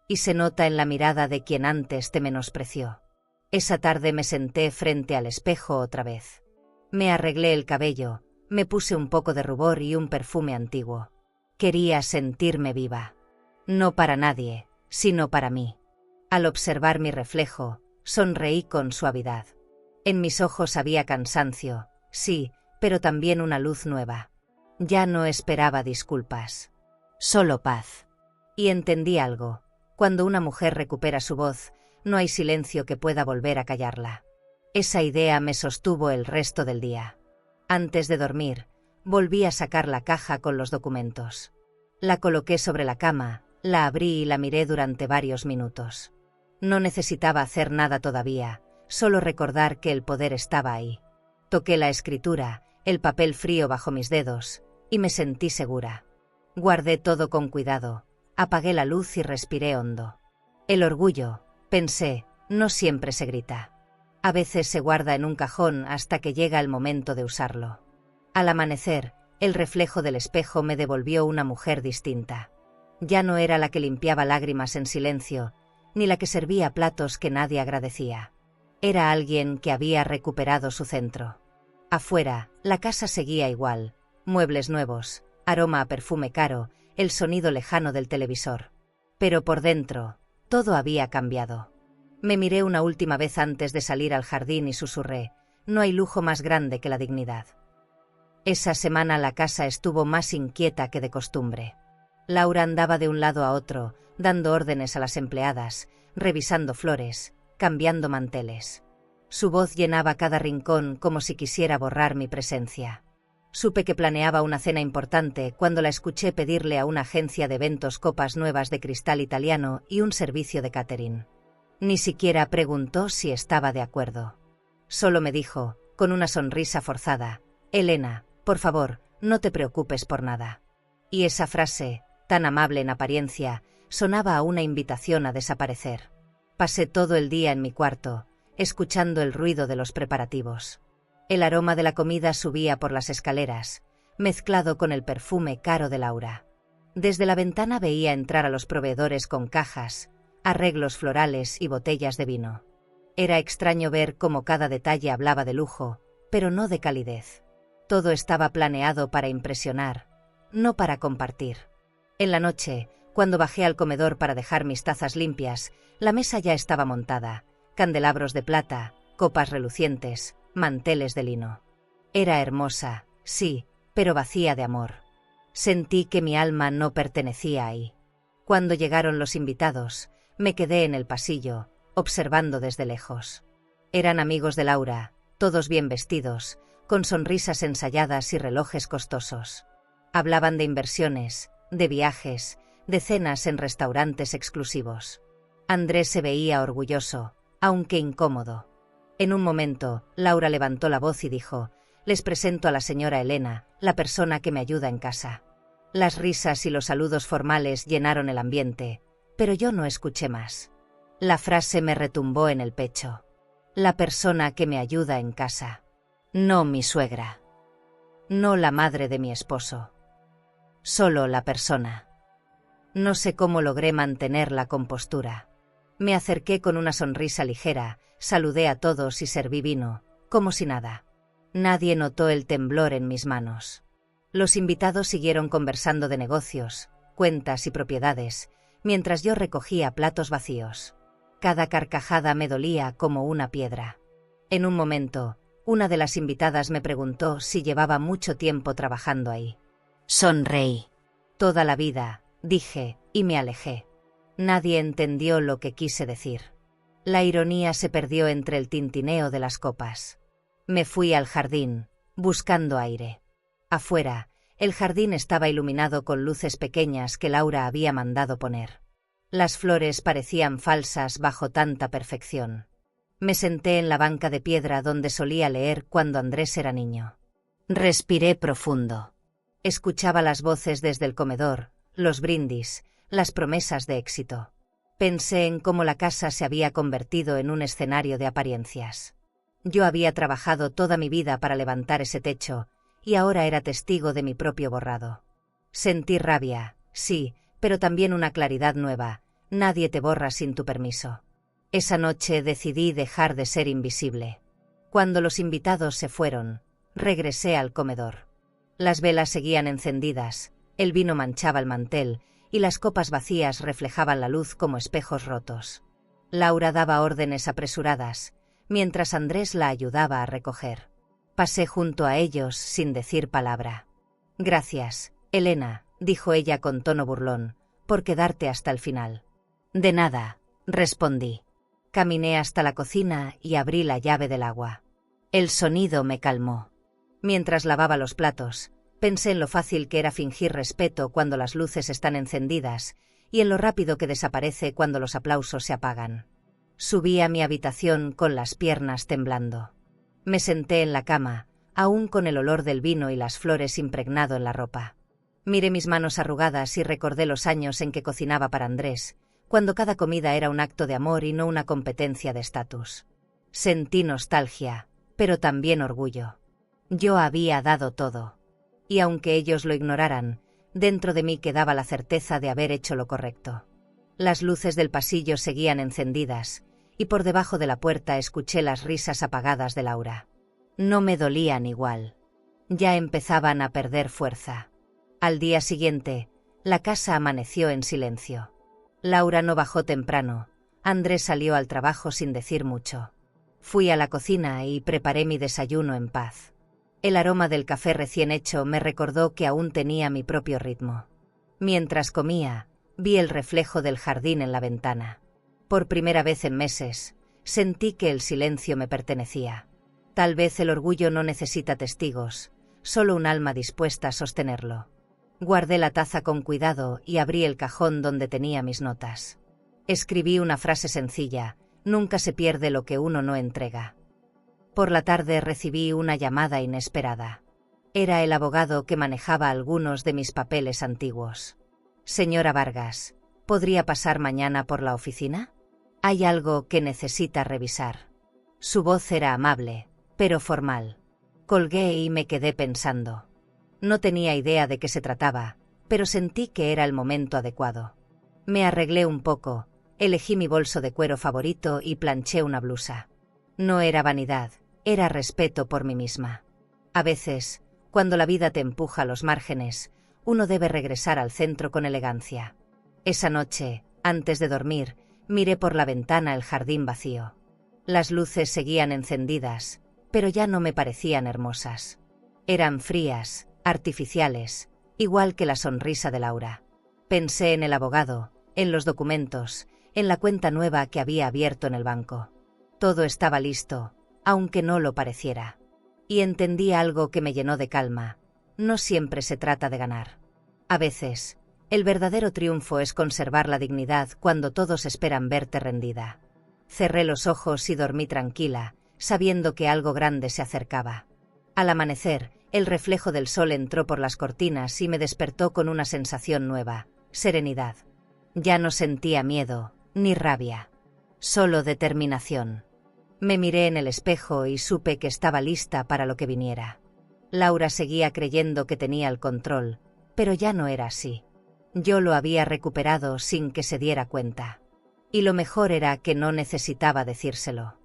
Y se nota en la mirada de quien antes te menospreció. Esa tarde me senté frente al espejo otra vez. Me arreglé el cabello, me puse un poco de rubor y un perfume antiguo. Quería sentirme viva. No para nadie, sino para mí. Al observar mi reflejo, sonreí con suavidad. En mis ojos había cansancio, sí, pero también una luz nueva. Ya no esperaba disculpas. Solo paz. Y entendí algo. Cuando una mujer recupera su voz, no hay silencio que pueda volver a callarla. Esa idea me sostuvo el resto del día. Antes de dormir, volví a sacar la caja con los documentos. La coloqué sobre la cama, la abrí y la miré durante varios minutos. No necesitaba hacer nada todavía, solo recordar que el poder estaba ahí. Toqué la escritura, el papel frío bajo mis dedos, y me sentí segura. Guardé todo con cuidado, apagué la luz y respiré hondo. El orgullo, pensé, no siempre se grita. A veces se guarda en un cajón hasta que llega el momento de usarlo. Al amanecer, el reflejo del espejo me devolvió una mujer distinta. Ya no era la que limpiaba lágrimas en silencio, ni la que servía platos que nadie agradecía. Era alguien que había recuperado su centro. Afuera, la casa seguía igual, muebles nuevos, aroma a perfume caro, el sonido lejano del televisor. Pero por dentro, todo había cambiado. Me miré una última vez antes de salir al jardín y susurré, no hay lujo más grande que la dignidad. Esa semana la casa estuvo más inquieta que de costumbre. Laura andaba de un lado a otro, dando órdenes a las empleadas, revisando flores, cambiando manteles. Su voz llenaba cada rincón como si quisiera borrar mi presencia. Supe que planeaba una cena importante cuando la escuché pedirle a una agencia de eventos copas nuevas de cristal italiano y un servicio de catering. Ni siquiera preguntó si estaba de acuerdo. Solo me dijo, con una sonrisa forzada, «Elena, por favor, no te preocupes por nada». Y esa frase, tan amable en apariencia, sonaba a una invitación a desaparecer. Pasé todo el día en mi cuarto, escuchando el ruido de los preparativos. El aroma de la comida subía por las escaleras, mezclado con el perfume caro de Laura. Desde la ventana veía entrar a los proveedores con cajas, arreglos florales y botellas de vino. Era extraño ver cómo cada detalle hablaba de lujo, pero no de calidez. Todo estaba planeado para impresionar, no para compartir. En la noche, cuando bajé al comedor para dejar mis tazas limpias, la mesa ya estaba montada, candelabros de plata, copas relucientes, manteles de lino. Era hermosa, sí, pero vacía de amor. Sentí que mi alma no pertenecía ahí. Cuando llegaron los invitados, me quedé en el pasillo, observando desde lejos. Eran amigos de Laura, todos bien vestidos, con sonrisas ensayadas y relojes costosos. Hablaban de inversiones, de viajes, de cenas en restaurantes exclusivos. Andrés se veía orgulloso, aunque incómodo. En un momento, Laura levantó la voz y dijo, «Les presento a la señora Elena, la persona que me ayuda en casa». Las risas y los saludos formales llenaron el ambiente, pero yo no escuché más. La frase me retumbó en el pecho. La persona que me ayuda en casa. No mi suegra. No la madre de mi esposo. Solo la persona. No sé cómo logré mantener la compostura. Me acerqué con una sonrisa ligera, saludé a todos y serví vino, como si nada. Nadie notó el temblor en mis manos. Los invitados siguieron conversando de negocios, cuentas y propiedades, mientras yo recogía platos vacíos. Cada carcajada me dolía como una piedra. En un momento, una de las invitadas me preguntó si llevaba mucho tiempo trabajando ahí. Sonreí. Toda la vida, dije, y me alejé. Nadie entendió lo que quise decir. La ironía se perdió entre el tintineo de las copas. Me fui al jardín, buscando aire. Afuera, el jardín estaba iluminado con luces pequeñas que Laura había mandado poner. Las flores parecían falsas bajo tanta perfección. Me senté en la banca de piedra donde solía leer cuando Andrés era niño. Respiré profundo. Escuchaba las voces desde el comedor, los brindis, las promesas de éxito. Pensé en cómo la casa se había convertido en un escenario de apariencias. Yo había trabajado toda mi vida para levantar ese techo, y ahora era testigo de mi propio borrado. Sentí rabia, sí, pero también una claridad nueva. Nadie te borra sin tu permiso. Esa noche decidí dejar de ser invisible. Cuando los invitados se fueron, regresé al comedor. Las velas seguían encendidas, el vino manchaba el mantel, y las copas vacías reflejaban la luz como espejos rotos. Laura daba órdenes apresuradas, mientras Andrés la ayudaba a recoger. Pasé junto a ellos sin decir palabra. Gracias, Elena, dijo ella con tono burlón, por quedarte hasta el final. De nada, respondí. Caminé hasta la cocina y abrí la llave del agua. El sonido me calmó. Mientras lavaba los platos, pensé en lo fácil que era fingir respeto cuando las luces están encendidas y en lo rápido que desaparece cuando los aplausos se apagan. Subí a mi habitación con las piernas temblando. Me senté en la cama, aún con el olor del vino y las flores impregnado en la ropa. Miré mis manos arrugadas y recordé los años en que cocinaba para Andrés, cuando cada comida era un acto de amor y no una competencia de estatus. Sentí nostalgia, pero también orgullo. Yo había dado todo. Y aunque ellos lo ignoraran, dentro de mí quedaba la certeza de haber hecho lo correcto. Las luces del pasillo seguían encendidas, y por debajo de la puerta escuché las risas apagadas de Laura. No me dolían igual. Ya empezaban a perder fuerza. Al día siguiente, la casa amaneció en silencio. Laura no bajó temprano. Andrés salió al trabajo sin decir mucho. Fui a la cocina y preparé mi desayuno en paz. El aroma del café recién hecho me recordó que aún tenía mi propio ritmo. Mientras comía, vi el reflejo del jardín en la ventana. Por primera vez en meses, sentí que el silencio me pertenecía. Tal vez el orgullo no necesita testigos, solo un alma dispuesta a sostenerlo. Guardé la taza con cuidado y abrí el cajón donde tenía mis notas. Escribí una frase sencilla: nunca se pierde lo que uno no entrega. Por la tarde recibí una llamada inesperada. Era el abogado que manejaba algunos de mis papeles antiguos. Señora Vargas, ¿podría pasar mañana por la oficina? Hay algo que necesita revisar. Su voz era amable, pero formal. Colgué y me quedé pensando. No tenía idea de qué se trataba, pero sentí que era el momento adecuado. Me arreglé un poco, elegí mi bolso de cuero favorito y planché una blusa. No era vanidad, era respeto por mí misma. A veces, cuando la vida te empuja a los márgenes, uno debe regresar al centro con elegancia. Esa noche, antes de dormir, miré por la ventana el jardín vacío. Las luces seguían encendidas, pero ya no me parecían hermosas. Eran frías, artificiales, igual que la sonrisa de Laura. Pensé en el abogado, en los documentos, en la cuenta nueva que había abierto en el banco. Todo estaba listo, aunque no lo pareciera. Y entendí algo que me llenó de calma. No siempre se trata de ganar. A veces, el verdadero triunfo es conservar la dignidad cuando todos esperan verte rendida. Cerré los ojos y dormí tranquila, sabiendo que algo grande se acercaba. Al amanecer, el reflejo del sol entró por las cortinas y me despertó con una sensación nueva: serenidad. Ya no sentía miedo, ni rabia. Solo determinación. Me miré en el espejo y supe que estaba lista para lo que viniera. Laura seguía creyendo que tenía el control, pero ya no era así. Yo lo había recuperado sin que se diera cuenta. Y lo mejor era que no necesitaba decírselo.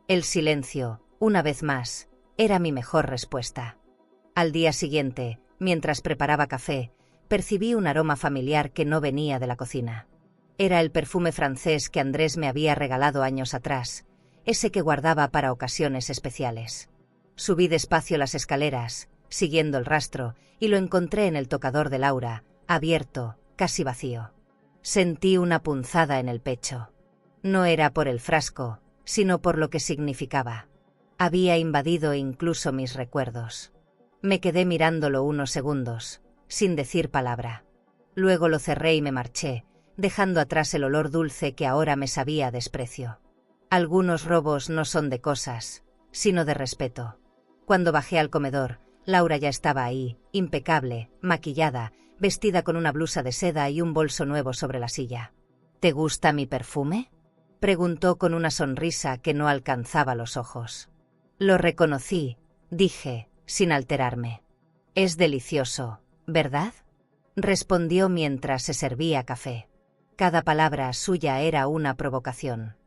El silencio, una vez más, era mi mejor respuesta. Al día siguiente, mientras preparaba café, percibí un aroma familiar que no venía de la cocina. Era el perfume francés que Andrés me había regalado años atrás, ese que guardaba para ocasiones especiales. Subí despacio las escaleras, siguiendo el rastro, y lo encontré en el tocador de Laura, abierto, casi vacío. Sentí una punzada en el pecho. No era por el frasco, sino por lo que significaba. Había invadido incluso mis recuerdos. Me quedé mirándolo unos segundos, sin decir palabra. Luego lo cerré y me marché, dejando atrás el olor dulce que ahora me sabía a desprecio. Algunos robos no son de cosas, sino de respeto. Cuando bajé al comedor, Laura ya estaba ahí, impecable, maquillada, vestida con una blusa de seda y un bolso nuevo sobre la silla. ¿Te gusta mi perfume?, preguntó con una sonrisa que no alcanzaba los ojos. Lo reconocí, dije, sin alterarme. Es delicioso, ¿verdad?, respondió mientras se servía café. Cada palabra suya era una provocación.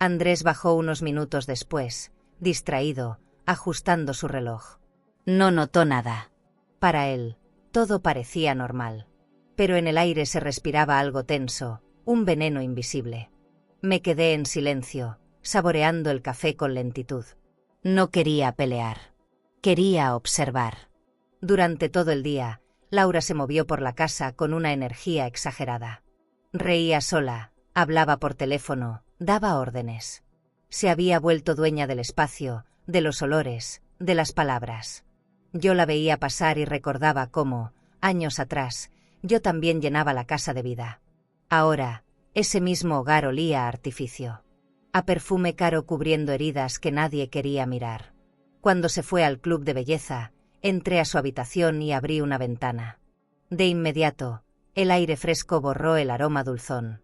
Andrés bajó unos minutos después, distraído, ajustando su reloj. No notó nada. Para él, todo parecía normal. Pero en el aire se respiraba algo tenso, un veneno invisible. Me quedé en silencio, saboreando el café con lentitud. No quería pelear. Quería observar. Durante todo el día, Laura se movió por la casa con una energía exagerada. Reía sola, hablaba por teléfono, daba órdenes. Se había vuelto dueña del espacio, de los olores, de las palabras. Yo la veía pasar y recordaba cómo, años atrás, yo también llenaba la casa de vida. Ahora, ese mismo hogar olía a artificio. A perfume caro cubriendo heridas que nadie quería mirar. Cuando se fue al club de belleza, entré a su habitación y abrí una ventana. De inmediato, el aire fresco borró el aroma dulzón.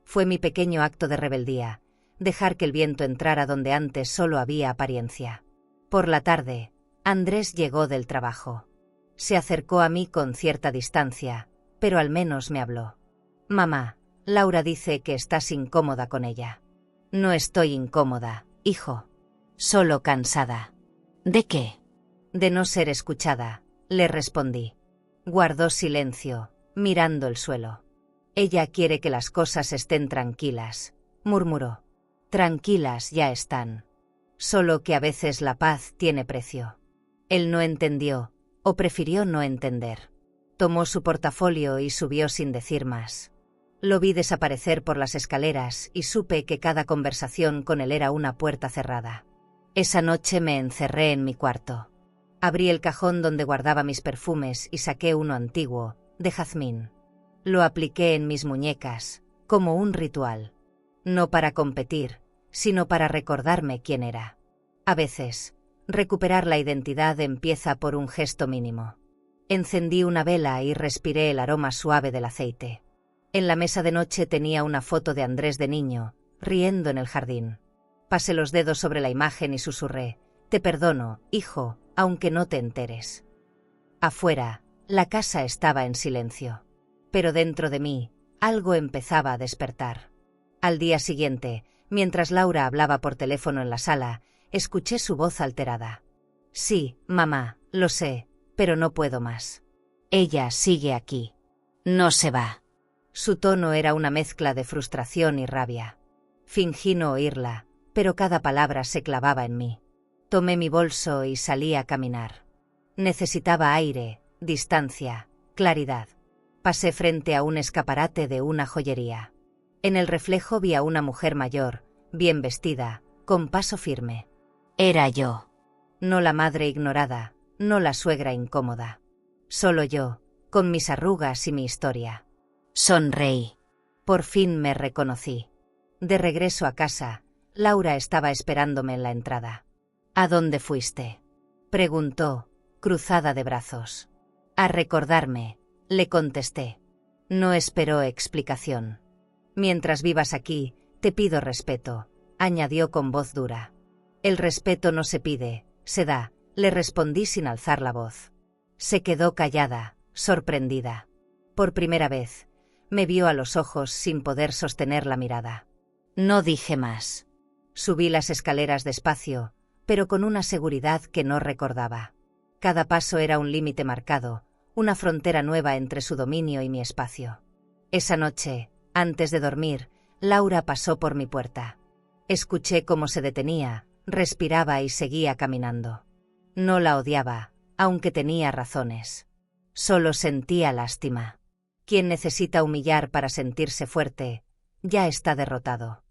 Fue mi pequeño acto de rebeldía, dejar que el viento entrara donde antes solo había apariencia. Por la tarde, Andrés llegó del trabajo. Se acercó a mí con cierta distancia, pero al menos me habló. Mamá, Laura dice que estás incómoda con ella. No estoy incómoda, hijo. Solo cansada. ¿De qué? De no ser escuchada, le respondí. Guardó silencio, mirando el suelo. Ella quiere que las cosas estén tranquilas, murmuró. Tranquilas ya están. Solo que a veces la paz tiene precio. Él no entendió, o prefirió no entender. Tomó su portafolio y subió sin decir más. Lo vi desaparecer por las escaleras y supe que cada conversación con él era una puerta cerrada. Esa noche me encerré en mi cuarto. Abrí el cajón donde guardaba mis perfumes y saqué uno antiguo, de jazmín. Lo apliqué en mis muñecas, como un ritual. No para competir, sino para recordarme quién era. A veces, recuperar la identidad empieza por un gesto mínimo. Encendí una vela y respiré el aroma suave del aceite. En la mesa de noche tenía una foto de Andrés de niño, riendo en el jardín. Pasé los dedos sobre la imagen y susurré: te perdono, hijo, aunque no te enteres. Afuera, la casa estaba en silencio. Pero dentro de mí, algo empezaba a despertar. Al día siguiente, mientras Laura hablaba por teléfono en la sala, escuché su voz alterada. Sí, mamá, lo sé, pero no puedo más. Ella sigue aquí. No se va. Su tono era una mezcla de frustración y rabia. Fingí no oírla, pero cada palabra se clavaba en mí. Tomé mi bolso y salí a caminar. Necesitaba aire, distancia, claridad. Pasé frente a un escaparate de una joyería. En el reflejo vi a una mujer mayor, bien vestida, con paso firme. Era yo. No la madre ignorada, no la suegra incómoda. Solo yo, con mis arrugas y mi historia. Sonreí. Por fin me reconocí. De regreso a casa, Laura estaba esperándome en la entrada. ¿A dónde fuiste?, preguntó, cruzada de brazos. A recordarme, le contesté. No esperó explicación. Mientras vivas aquí, te pido respeto, añadió con voz dura. El respeto no se pide, se da, le respondí sin alzar la voz. Se quedó callada, sorprendida. Por primera vez, me vio a los ojos sin poder sostener la mirada. No dije más. Subí las escaleras despacio, pero con una seguridad que no recordaba. Cada paso era un límite marcado, una frontera nueva entre su dominio y mi espacio. Esa noche, antes de dormir, Laura pasó por mi puerta. Escuché cómo se detenía, respiraba y seguía caminando. No la odiaba, aunque tenía razones. Solo sentía lástima. Quien necesita humillar para sentirse fuerte, ya está derrotado.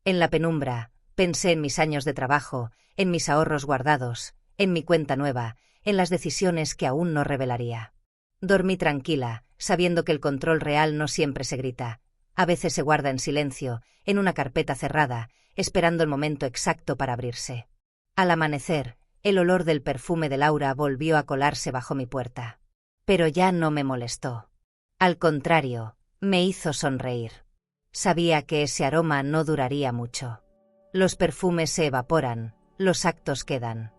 En la penumbra, pensé en mis años de trabajo, en mis ahorros guardados, en mi cuenta nueva, en las decisiones que aún no revelaría. Dormí tranquila, sabiendo que el control real no siempre se grita. A veces se guarda en silencio, en una carpeta cerrada, esperando el momento exacto para abrirse. Al amanecer, el olor del perfume de Laura volvió a colarse bajo mi puerta. Pero ya no me molestó. Al contrario, me hizo sonreír. Sabía que ese aroma no duraría mucho. Los perfumes se evaporan, los actos quedan.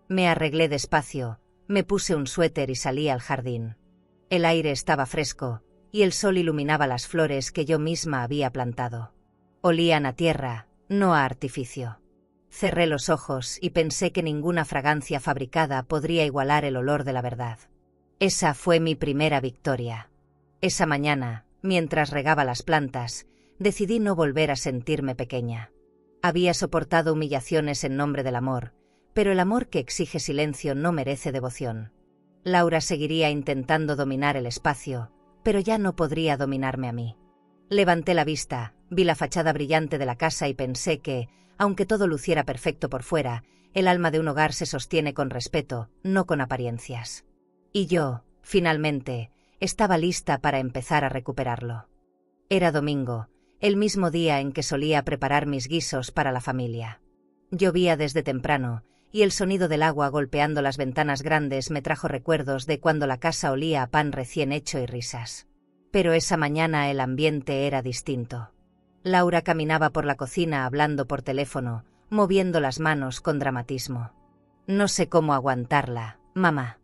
Me arreglé despacio, me puse un suéter y salí al jardín. El aire estaba fresco, y el sol iluminaba las flores que yo misma había plantado. Olían a tierra, no a artificio. Cerré los ojos y pensé que ninguna fragancia fabricada podría igualar el olor de la verdad. Esa fue mi primera victoria. Esa mañana, mientras regaba las plantas, decidí no volver a sentirme pequeña. Había soportado humillaciones en nombre del amor, pero el amor que exige silencio no merece devoción. Laura seguiría intentando dominar el espacio, pero ya no podría dominarme a mí. Levanté la vista, vi la fachada brillante de la casa y pensé que, aunque todo luciera perfecto por fuera, el alma de un hogar se sostiene con respeto, no con apariencias. Y yo, finalmente, estaba lista para empezar a recuperarlo. Era domingo, el mismo día en que solía preparar mis guisos para la familia. Llovía desde temprano, y el sonido del agua golpeando las ventanas grandes me trajo recuerdos de cuando la casa olía a pan recién hecho y risas. Pero esa mañana el ambiente era distinto. Laura caminaba por la cocina hablando por teléfono, moviendo las manos con dramatismo. No sé cómo aguantarla, mamá.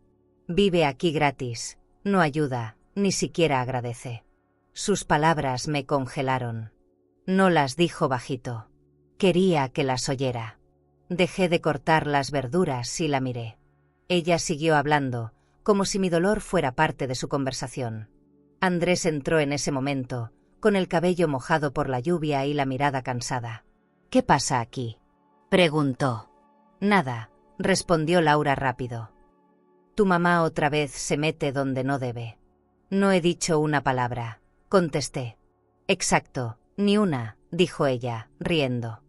Vive aquí gratis, no ayuda, ni siquiera agradece. Sus palabras me congelaron. No las dijo bajito. Quería que las oyera. Dejé de cortar las verduras y la miré. Ella siguió hablando, como si mi dolor fuera parte de su conversación. Andrés entró en ese momento, con el cabello mojado por la lluvia y la mirada cansada. «¿Qué pasa aquí?», preguntó. «Nada», respondió Laura rápido. «Tu mamá otra vez se mete donde no debe». «No he dicho una palabra», contesté. «Exacto, ni una», dijo ella, riendo.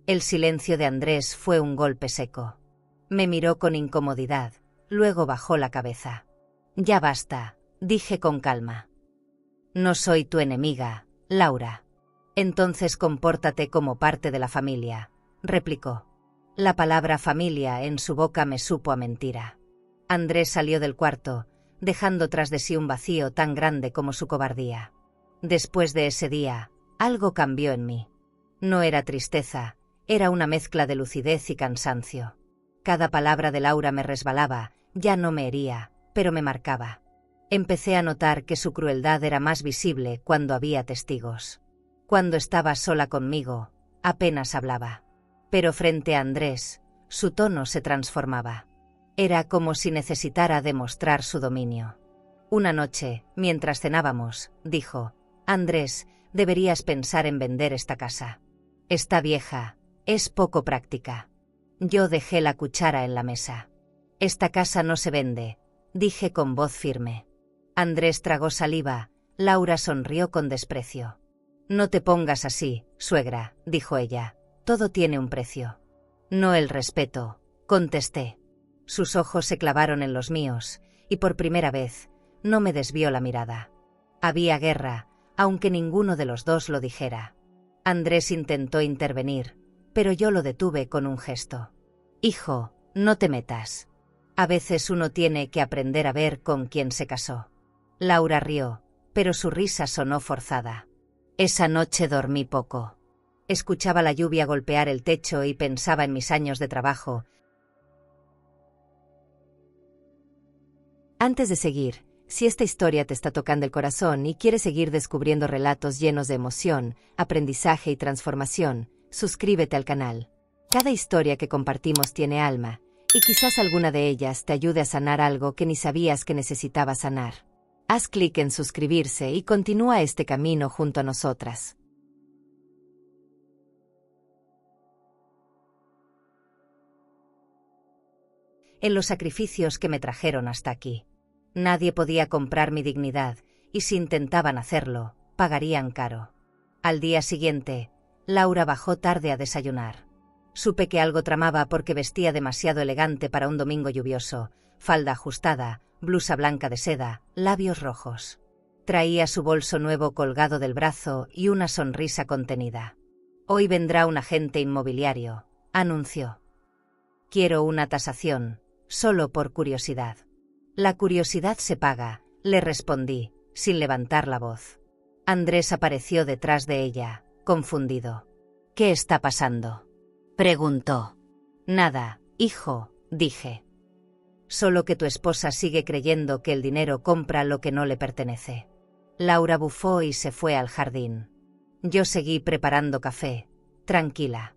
El silencio de Andrés fue un golpe seco. Me miró con incomodidad, luego bajó la cabeza. «Ya basta», dije con calma. «No soy tu enemiga, Laura». «Entonces compórtate como parte de la familia», replicó. La palabra familia en su boca me supo a mentira. Andrés salió del cuarto, dejando tras de sí un vacío tan grande como su cobardía. Después de ese día, algo cambió en mí. No era tristeza, era una mezcla de lucidez y cansancio. Cada palabra de Laura me resbalaba, ya no me hería, pero me marcaba. Empecé a notar que su crueldad era más visible cuando había testigos. Cuando estaba sola conmigo, apenas hablaba. Pero frente a Andrés, su tono se transformaba. Era como si necesitara demostrar su dominio. Una noche, mientras cenábamos, dijo: «Andrés, deberías pensar en vender esta casa. Está vieja, es poco práctica». Yo dejé la cuchara en la mesa. «Esta casa no se vende», dije con voz firme. Andrés tragó saliva, Laura sonrió con desprecio. «No te pongas así, suegra», dijo ella. «Todo tiene un precio». «No el respeto», contesté. Sus ojos se clavaron en los míos, y por primera vez, no me desvió la mirada. Había guerra, aunque ninguno de los dos lo dijera. Andrés intentó intervenir, pero yo lo detuve con un gesto. «Hijo, no te metas. A veces uno tiene que aprender a ver con quién se casó». Laura rió, pero su risa sonó forzada. Esa noche dormí poco. Escuchaba la lluvia golpear el techo y pensaba en mis años de trabajo. Antes de seguir, si esta historia te está tocando el corazón y quieres seguir descubriendo relatos llenos de emoción, aprendizaje y transformación, suscríbete al canal. Cada historia que compartimos tiene alma, y quizás alguna de ellas te ayude a sanar algo que ni sabías que necesitabas sanar. Haz clic en suscribirse y continúa este camino junto a nosotras. En los sacrificios que me trajeron hasta aquí. Nadie podía comprar mi dignidad, y si intentaban hacerlo, pagarían caro. Al día siguiente, Laura bajó tarde a desayunar. Supe que algo tramaba porque vestía demasiado elegante para un domingo lluvioso, falda ajustada, blusa blanca de seda, labios rojos. Traía su bolso nuevo colgado del brazo y una sonrisa contenida. «Hoy vendrá un agente inmobiliario», anunció. «Quiero una tasación, solo por curiosidad». «La curiosidad se paga», le respondí, sin levantar la voz. Andrés apareció detrás de ella, confundido. «¿Qué está pasando?», preguntó. «Nada, hijo», dije. «Solo que tu esposa sigue creyendo que el dinero compra lo que no le pertenece». Laura bufó y se fue al jardín. Yo seguí preparando café, tranquila.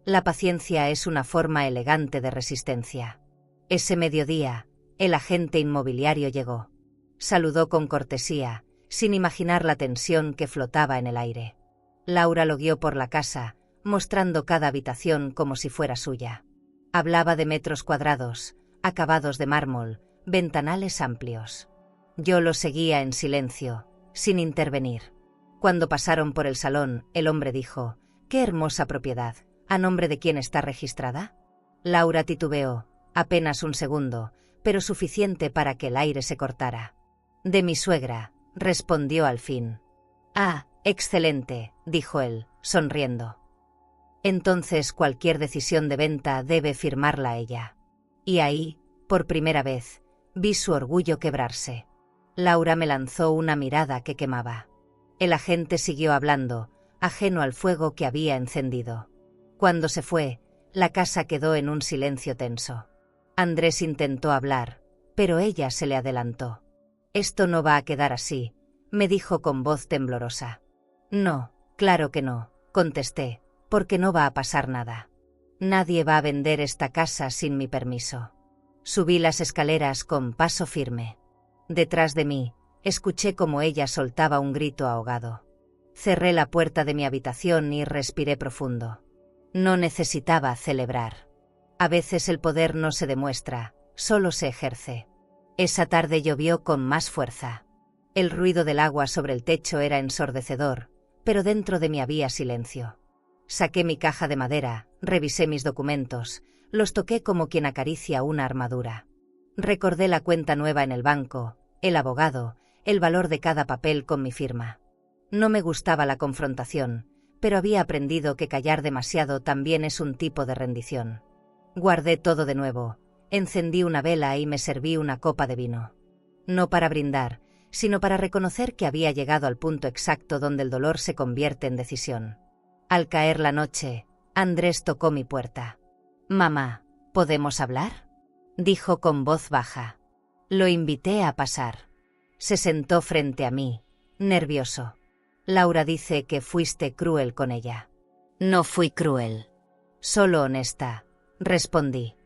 La paciencia es una forma elegante de resistencia. Ese mediodía, el agente inmobiliario llegó. Saludó con cortesía, sin imaginar la tensión que flotaba en el aire. Laura lo guió por la casa, mostrando cada habitación como si fuera suya. Hablaba de metros cuadrados, acabados de mármol, ventanales amplios. Yo lo seguía en silencio, sin intervenir. Cuando pasaron por el salón, el hombre dijo: «¡Qué hermosa propiedad! ¿A nombre de quién está registrada?». Laura titubeó, apenas un segundo, pero suficiente para que el aire se cortara. «De mi suegra», respondió al fin. «Ah, excelente», dijo él, sonriendo. «Entonces cualquier decisión de venta debe firmarla ella». Y ahí, por primera vez, vi su orgullo quebrarse. Laura me lanzó una mirada que quemaba. El agente siguió hablando, ajeno al fuego que había encendido. Cuando se fue, la casa quedó en un silencio tenso. Andrés intentó hablar, pero ella se le adelantó. «Esto no va a quedar así», me dijo con voz temblorosa. «No, claro que no», contesté, «porque no va a pasar nada. Nadie va a vender esta casa sin mi permiso». Subí las escaleras con paso firme. Detrás de mí, escuché como ella soltaba un grito ahogado. Cerré la puerta de mi habitación y respiré profundo. No necesitaba celebrar. A veces el poder no se demuestra, solo se ejerce. Esa tarde llovió con más fuerza. El ruido del agua sobre el techo era ensordecedor, pero dentro de mí había silencio. Saqué mi caja de madera, revisé mis documentos, los toqué como quien acaricia una armadura. Recordé la cuenta nueva en el banco, el abogado, el valor de cada papel con mi firma. No me gustaba la confrontación, pero había aprendido que callar demasiado también es un tipo de rendición. Guardé todo de nuevo, encendí una vela y me serví una copa de vino. No para brindar, sino para reconocer que había llegado al punto exacto donde el dolor se convierte en decisión. Al caer la noche, Andrés tocó mi puerta. «Mamá, ¿podemos hablar?», dijo con voz baja. Lo invité a pasar. Se sentó frente a mí, nervioso. «Laura dice que fuiste cruel con ella». «No fui cruel. Solo honesta», respondí.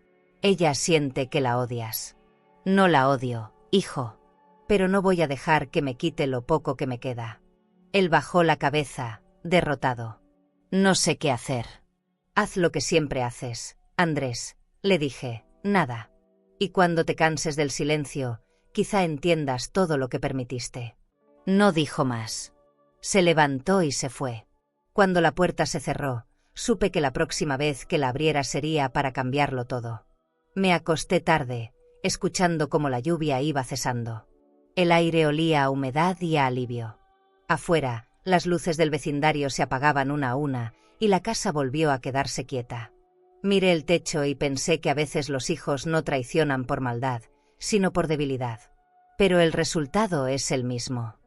«Ella siente que la odias». «No la odio, hijo. Pero no voy a dejar que me quite lo poco que me queda». Él bajó la cabeza, derrotado. «No sé qué hacer». «Haz lo que siempre haces, Andrés», le dije, «nada. Y cuando te canses del silencio, quizá entiendas todo lo que permitiste». No dijo más. Se levantó y se fue. Cuando la puerta se cerró, supe que la próxima vez que la abriera sería para cambiarlo todo. Me acosté tarde, escuchando cómo la lluvia iba cesando. El aire olía a humedad y a alivio. Afuera, las luces del vecindario se apagaban una a una, y la casa volvió a quedarse quieta. Miré el techo y pensé que a veces los hijos no traicionan por maldad, sino por debilidad. Pero el resultado es el mismo.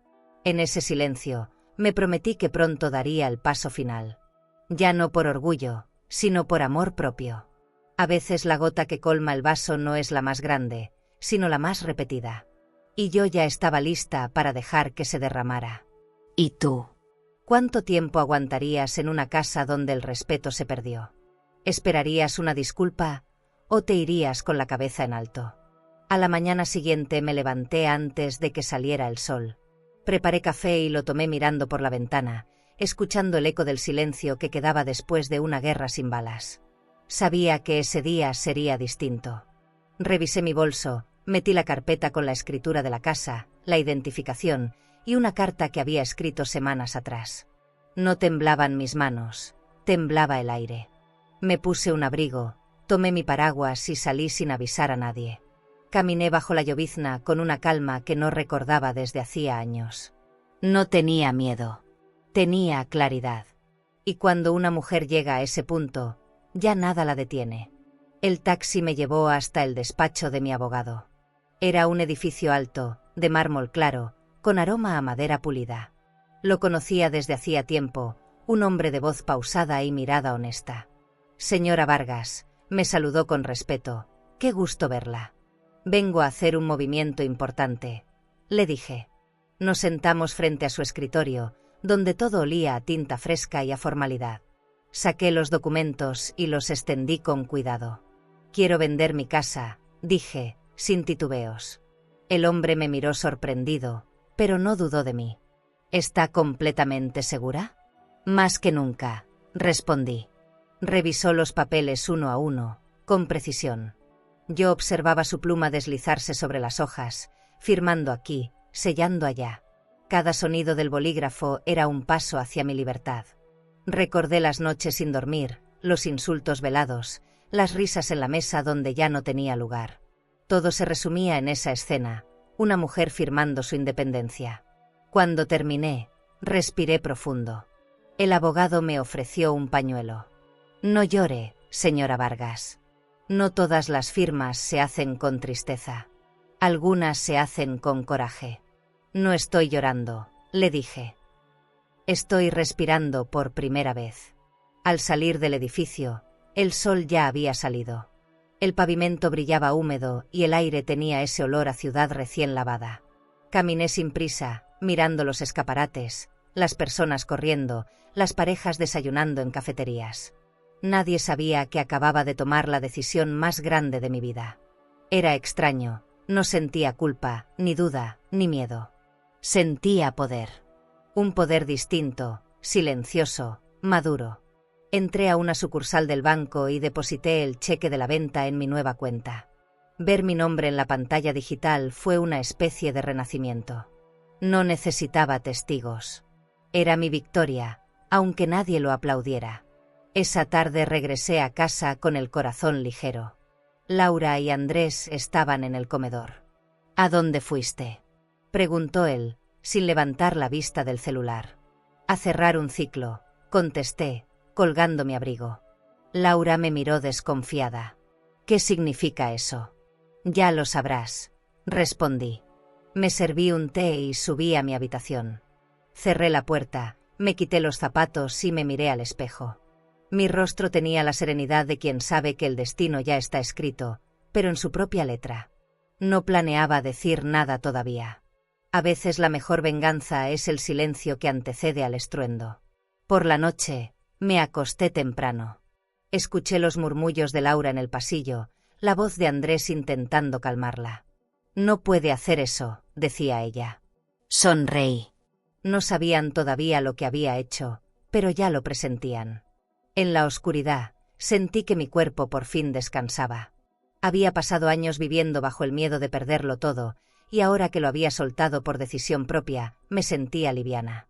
En ese silencio, me prometí que pronto daría el paso final. Ya no por orgullo, sino por amor propio. A veces la gota que colma el vaso no es la más grande, sino la más repetida. Y yo ya estaba lista para dejar que se derramara. ¿Y tú? ¿Cuánto tiempo aguantarías en una casa donde el respeto se perdió? ¿Esperarías una disculpa o te irías con la cabeza en alto? A la mañana siguiente me levanté antes de que saliera el sol. Preparé café y lo tomé mirando por la ventana, escuchando el eco del silencio que quedaba después de una guerra sin balas. Sabía que ese día sería distinto. Revisé mi bolso, metí la carpeta con la escritura de la casa, la identificación y una carta que había escrito semanas atrás. No temblaban mis manos, temblaba el aire. Me puse un abrigo, tomé mi paraguas y salí sin avisar a nadie. Caminé bajo la llovizna con una calma que no recordaba desde hacía años. No tenía miedo, tenía claridad. Y cuando una mujer llega a ese punto, ya nada la detiene. El taxi me llevó hasta el despacho de mi abogado. Era un edificio alto, de mármol claro, con aroma a madera pulida. Lo conocía desde hacía tiempo, un hombre de voz pausada y mirada honesta. Señora Vargas, me saludó con respeto. Qué gusto verla. Vengo a hacer un movimiento importante, le dije. Nos sentamos frente a su escritorio, donde todo olía a tinta fresca y a formalidad. Saqué los documentos y los extendí con cuidado. Quiero vender mi casa, dije, sin titubeos. El hombre me miró sorprendido, pero no dudó de mí. ¿Está completamente segura? Más que nunca, respondí. Revisó los papeles uno a uno, con precisión. Yo observaba su pluma deslizarse sobre las hojas, firmando aquí, sellando allá. Cada sonido del bolígrafo era un paso hacia mi libertad. Recordé las noches sin dormir, los insultos velados, las risas en la mesa donde ya no tenía lugar. Todo se resumía en esa escena, una mujer firmando su independencia. Cuando terminé, respiré profundo. El abogado me ofreció un pañuelo. No llore, señora Vargas. No todas las firmas se hacen con tristeza. Algunas se hacen con coraje. No estoy llorando, le dije. Estoy respirando por primera vez. Al salir del edificio, el sol ya había salido. El pavimento brillaba húmedo y el aire tenía ese olor a ciudad recién lavada. Caminé sin prisa, mirando los escaparates, las personas corriendo, las parejas desayunando en cafeterías. Nadie sabía que acababa de tomar la decisión más grande de mi vida. Era extraño, no sentía culpa, ni duda, ni miedo. Sentía poder. Un poder distinto, silencioso, maduro. Entré a una sucursal del banco y deposité el cheque de la venta en mi nueva cuenta. Ver mi nombre en la pantalla digital fue una especie de renacimiento. No necesitaba testigos. Era mi victoria, aunque nadie lo aplaudiera. Esa tarde regresé a casa con el corazón ligero. Laura y Andrés estaban en el comedor. ¿A dónde fuiste?, preguntó él, sin levantar la vista del celular. A cerrar un ciclo, contesté, colgando mi abrigo. Laura me miró desconfiada. ¿Qué significa eso? Ya lo sabrás, respondí. Me serví un té y subí a mi habitación. Cerré la puerta, me quité los zapatos y me miré al espejo. Mi rostro tenía la serenidad de quien sabe que el destino ya está escrito, pero en su propia letra. No planeaba decir nada todavía. A veces la mejor venganza es el silencio que antecede al estruendo. Por la noche, me acosté temprano. Escuché los murmullos de Laura en el pasillo, la voz de Andrés intentando calmarla. No puede hacer eso, decía ella. Sonreí. No sabían todavía lo que había hecho, pero ya lo presentían. En la oscuridad, sentí que mi cuerpo por fin descansaba. Había pasado años viviendo bajo el miedo de perderlo todo, y ahora que lo había soltado por decisión propia, me sentía liviana.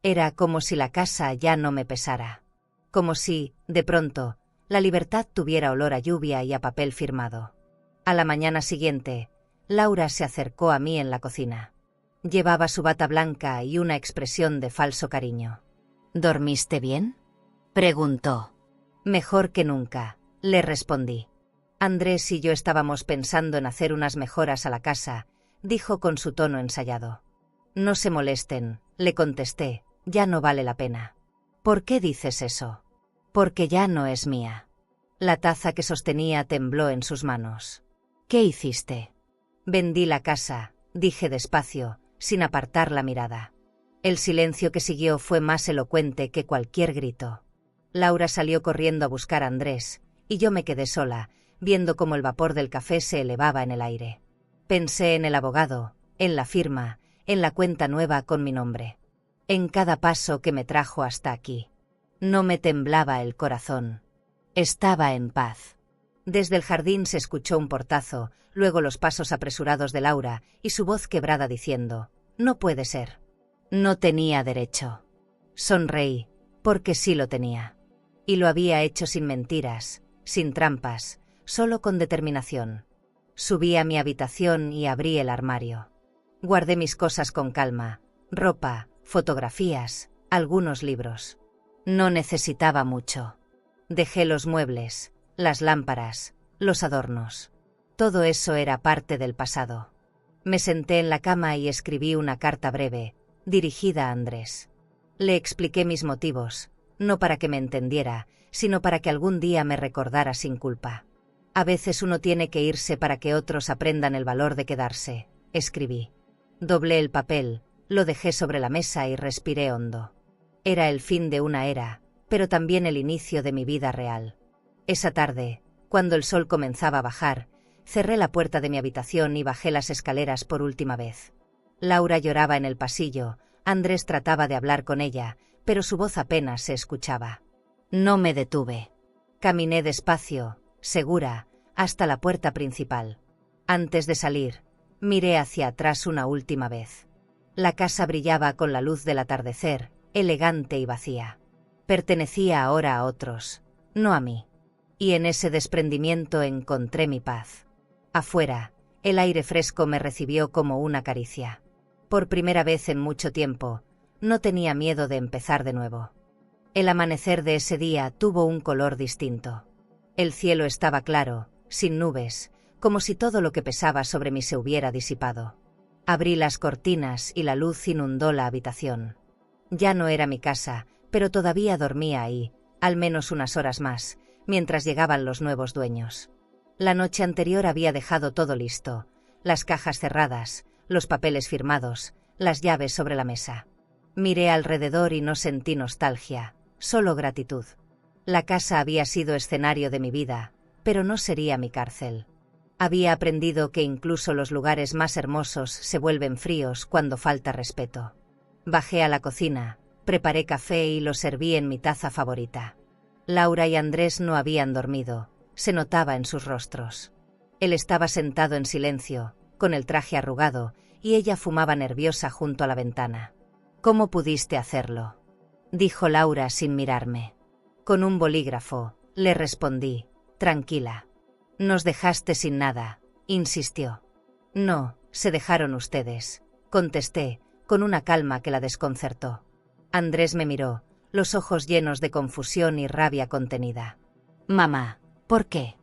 Era como si la casa ya no me pesara. Como si, de pronto, la libertad tuviera olor a lluvia y a papel firmado. A la mañana siguiente, Laura se acercó a mí en la cocina. Llevaba su bata blanca y una expresión de falso cariño. ¿Dormiste bien?, preguntó. Mejor que nunca, le respondí. Andrés y yo estábamos pensando en hacer unas mejoras a la casa, dijo con su tono ensayado. No se molesten, le contesté, ya no vale la pena. ¿Por qué dices eso? Porque ya no es mía. La taza que sostenía tembló en sus manos. ¿Qué hiciste? Vendí la casa, dije despacio, sin apartar la mirada. El silencio que siguió fue más elocuente que cualquier grito. Laura salió corriendo a buscar a Andrés, y yo me quedé sola, viendo cómo el vapor del café se elevaba en el aire. Pensé en el abogado, en la firma, en la cuenta nueva con mi nombre. En cada paso que me trajo hasta aquí. No me temblaba el corazón. Estaba en paz. Desde el jardín se escuchó un portazo, luego los pasos apresurados de Laura y su voz quebrada diciendo: «No puede ser». No tenía derecho. Sonreí, porque sí lo tenía. Y lo había hecho sin mentiras, sin trampas, solo con determinación. Subí a mi habitación y abrí el armario. Guardé mis cosas con calma, ropa, fotografías, algunos libros. No necesitaba mucho. Dejé los muebles, las lámparas, los adornos. Todo eso era parte del pasado. Me senté en la cama y escribí una carta breve, dirigida a Andrés. Le expliqué mis motivos, no para que me entendiera, sino para que algún día me recordara sin culpa. A veces uno tiene que irse para que otros aprendan el valor de quedarse, escribí. Doblé el papel, lo dejé sobre la mesa y respiré hondo. Era el fin de una era, pero también el inicio de mi vida real. Esa tarde, cuando el sol comenzaba a bajar, cerré la puerta de mi habitación y bajé las escaleras por última vez. Laura lloraba en el pasillo, Andrés trataba de hablar con ella, pero su voz apenas se escuchaba. No me detuve. Caminé despacio, segura, hasta la puerta principal. Antes de salir, miré hacia atrás una última vez. La casa brillaba con la luz del atardecer, elegante y vacía. Pertenecía ahora a otros, no a mí. Y en ese desprendimiento encontré mi paz. Afuera, el aire fresco me recibió como una caricia. Por primera vez en mucho tiempo, no tenía miedo de empezar de nuevo. El amanecer de ese día tuvo un color distinto. El cielo estaba claro, sin nubes, como si todo lo que pesaba sobre mí se hubiera disipado. Abrí las cortinas y la luz inundó la habitación. Ya no era mi casa, pero todavía dormía ahí, al menos unas horas más, mientras llegaban los nuevos dueños. La noche anterior había dejado todo listo, las cajas cerradas, los papeles firmados, las llaves sobre la mesa. Miré alrededor y no sentí nostalgia, solo gratitud. La casa había sido escenario de mi vida, pero no sería mi cárcel. Había aprendido que incluso los lugares más hermosos se vuelven fríos cuando falta respeto. Bajé a la cocina, preparé café y lo serví en mi taza favorita. Laura y Andrés no habían dormido, se notaba en sus rostros. Él estaba sentado en silencio, con el traje arrugado, y ella fumaba nerviosa junto a la ventana. «¿Cómo pudiste hacerlo?», dijo Laura sin mirarme. «Con un bolígrafo», le respondí, tranquila. «Nos dejaste sin nada», insistió. «No, se dejaron ustedes», contesté, con una calma que la desconcertó. Andrés me miró, los ojos llenos de confusión y rabia contenida. «Mamá, ¿por qué?»,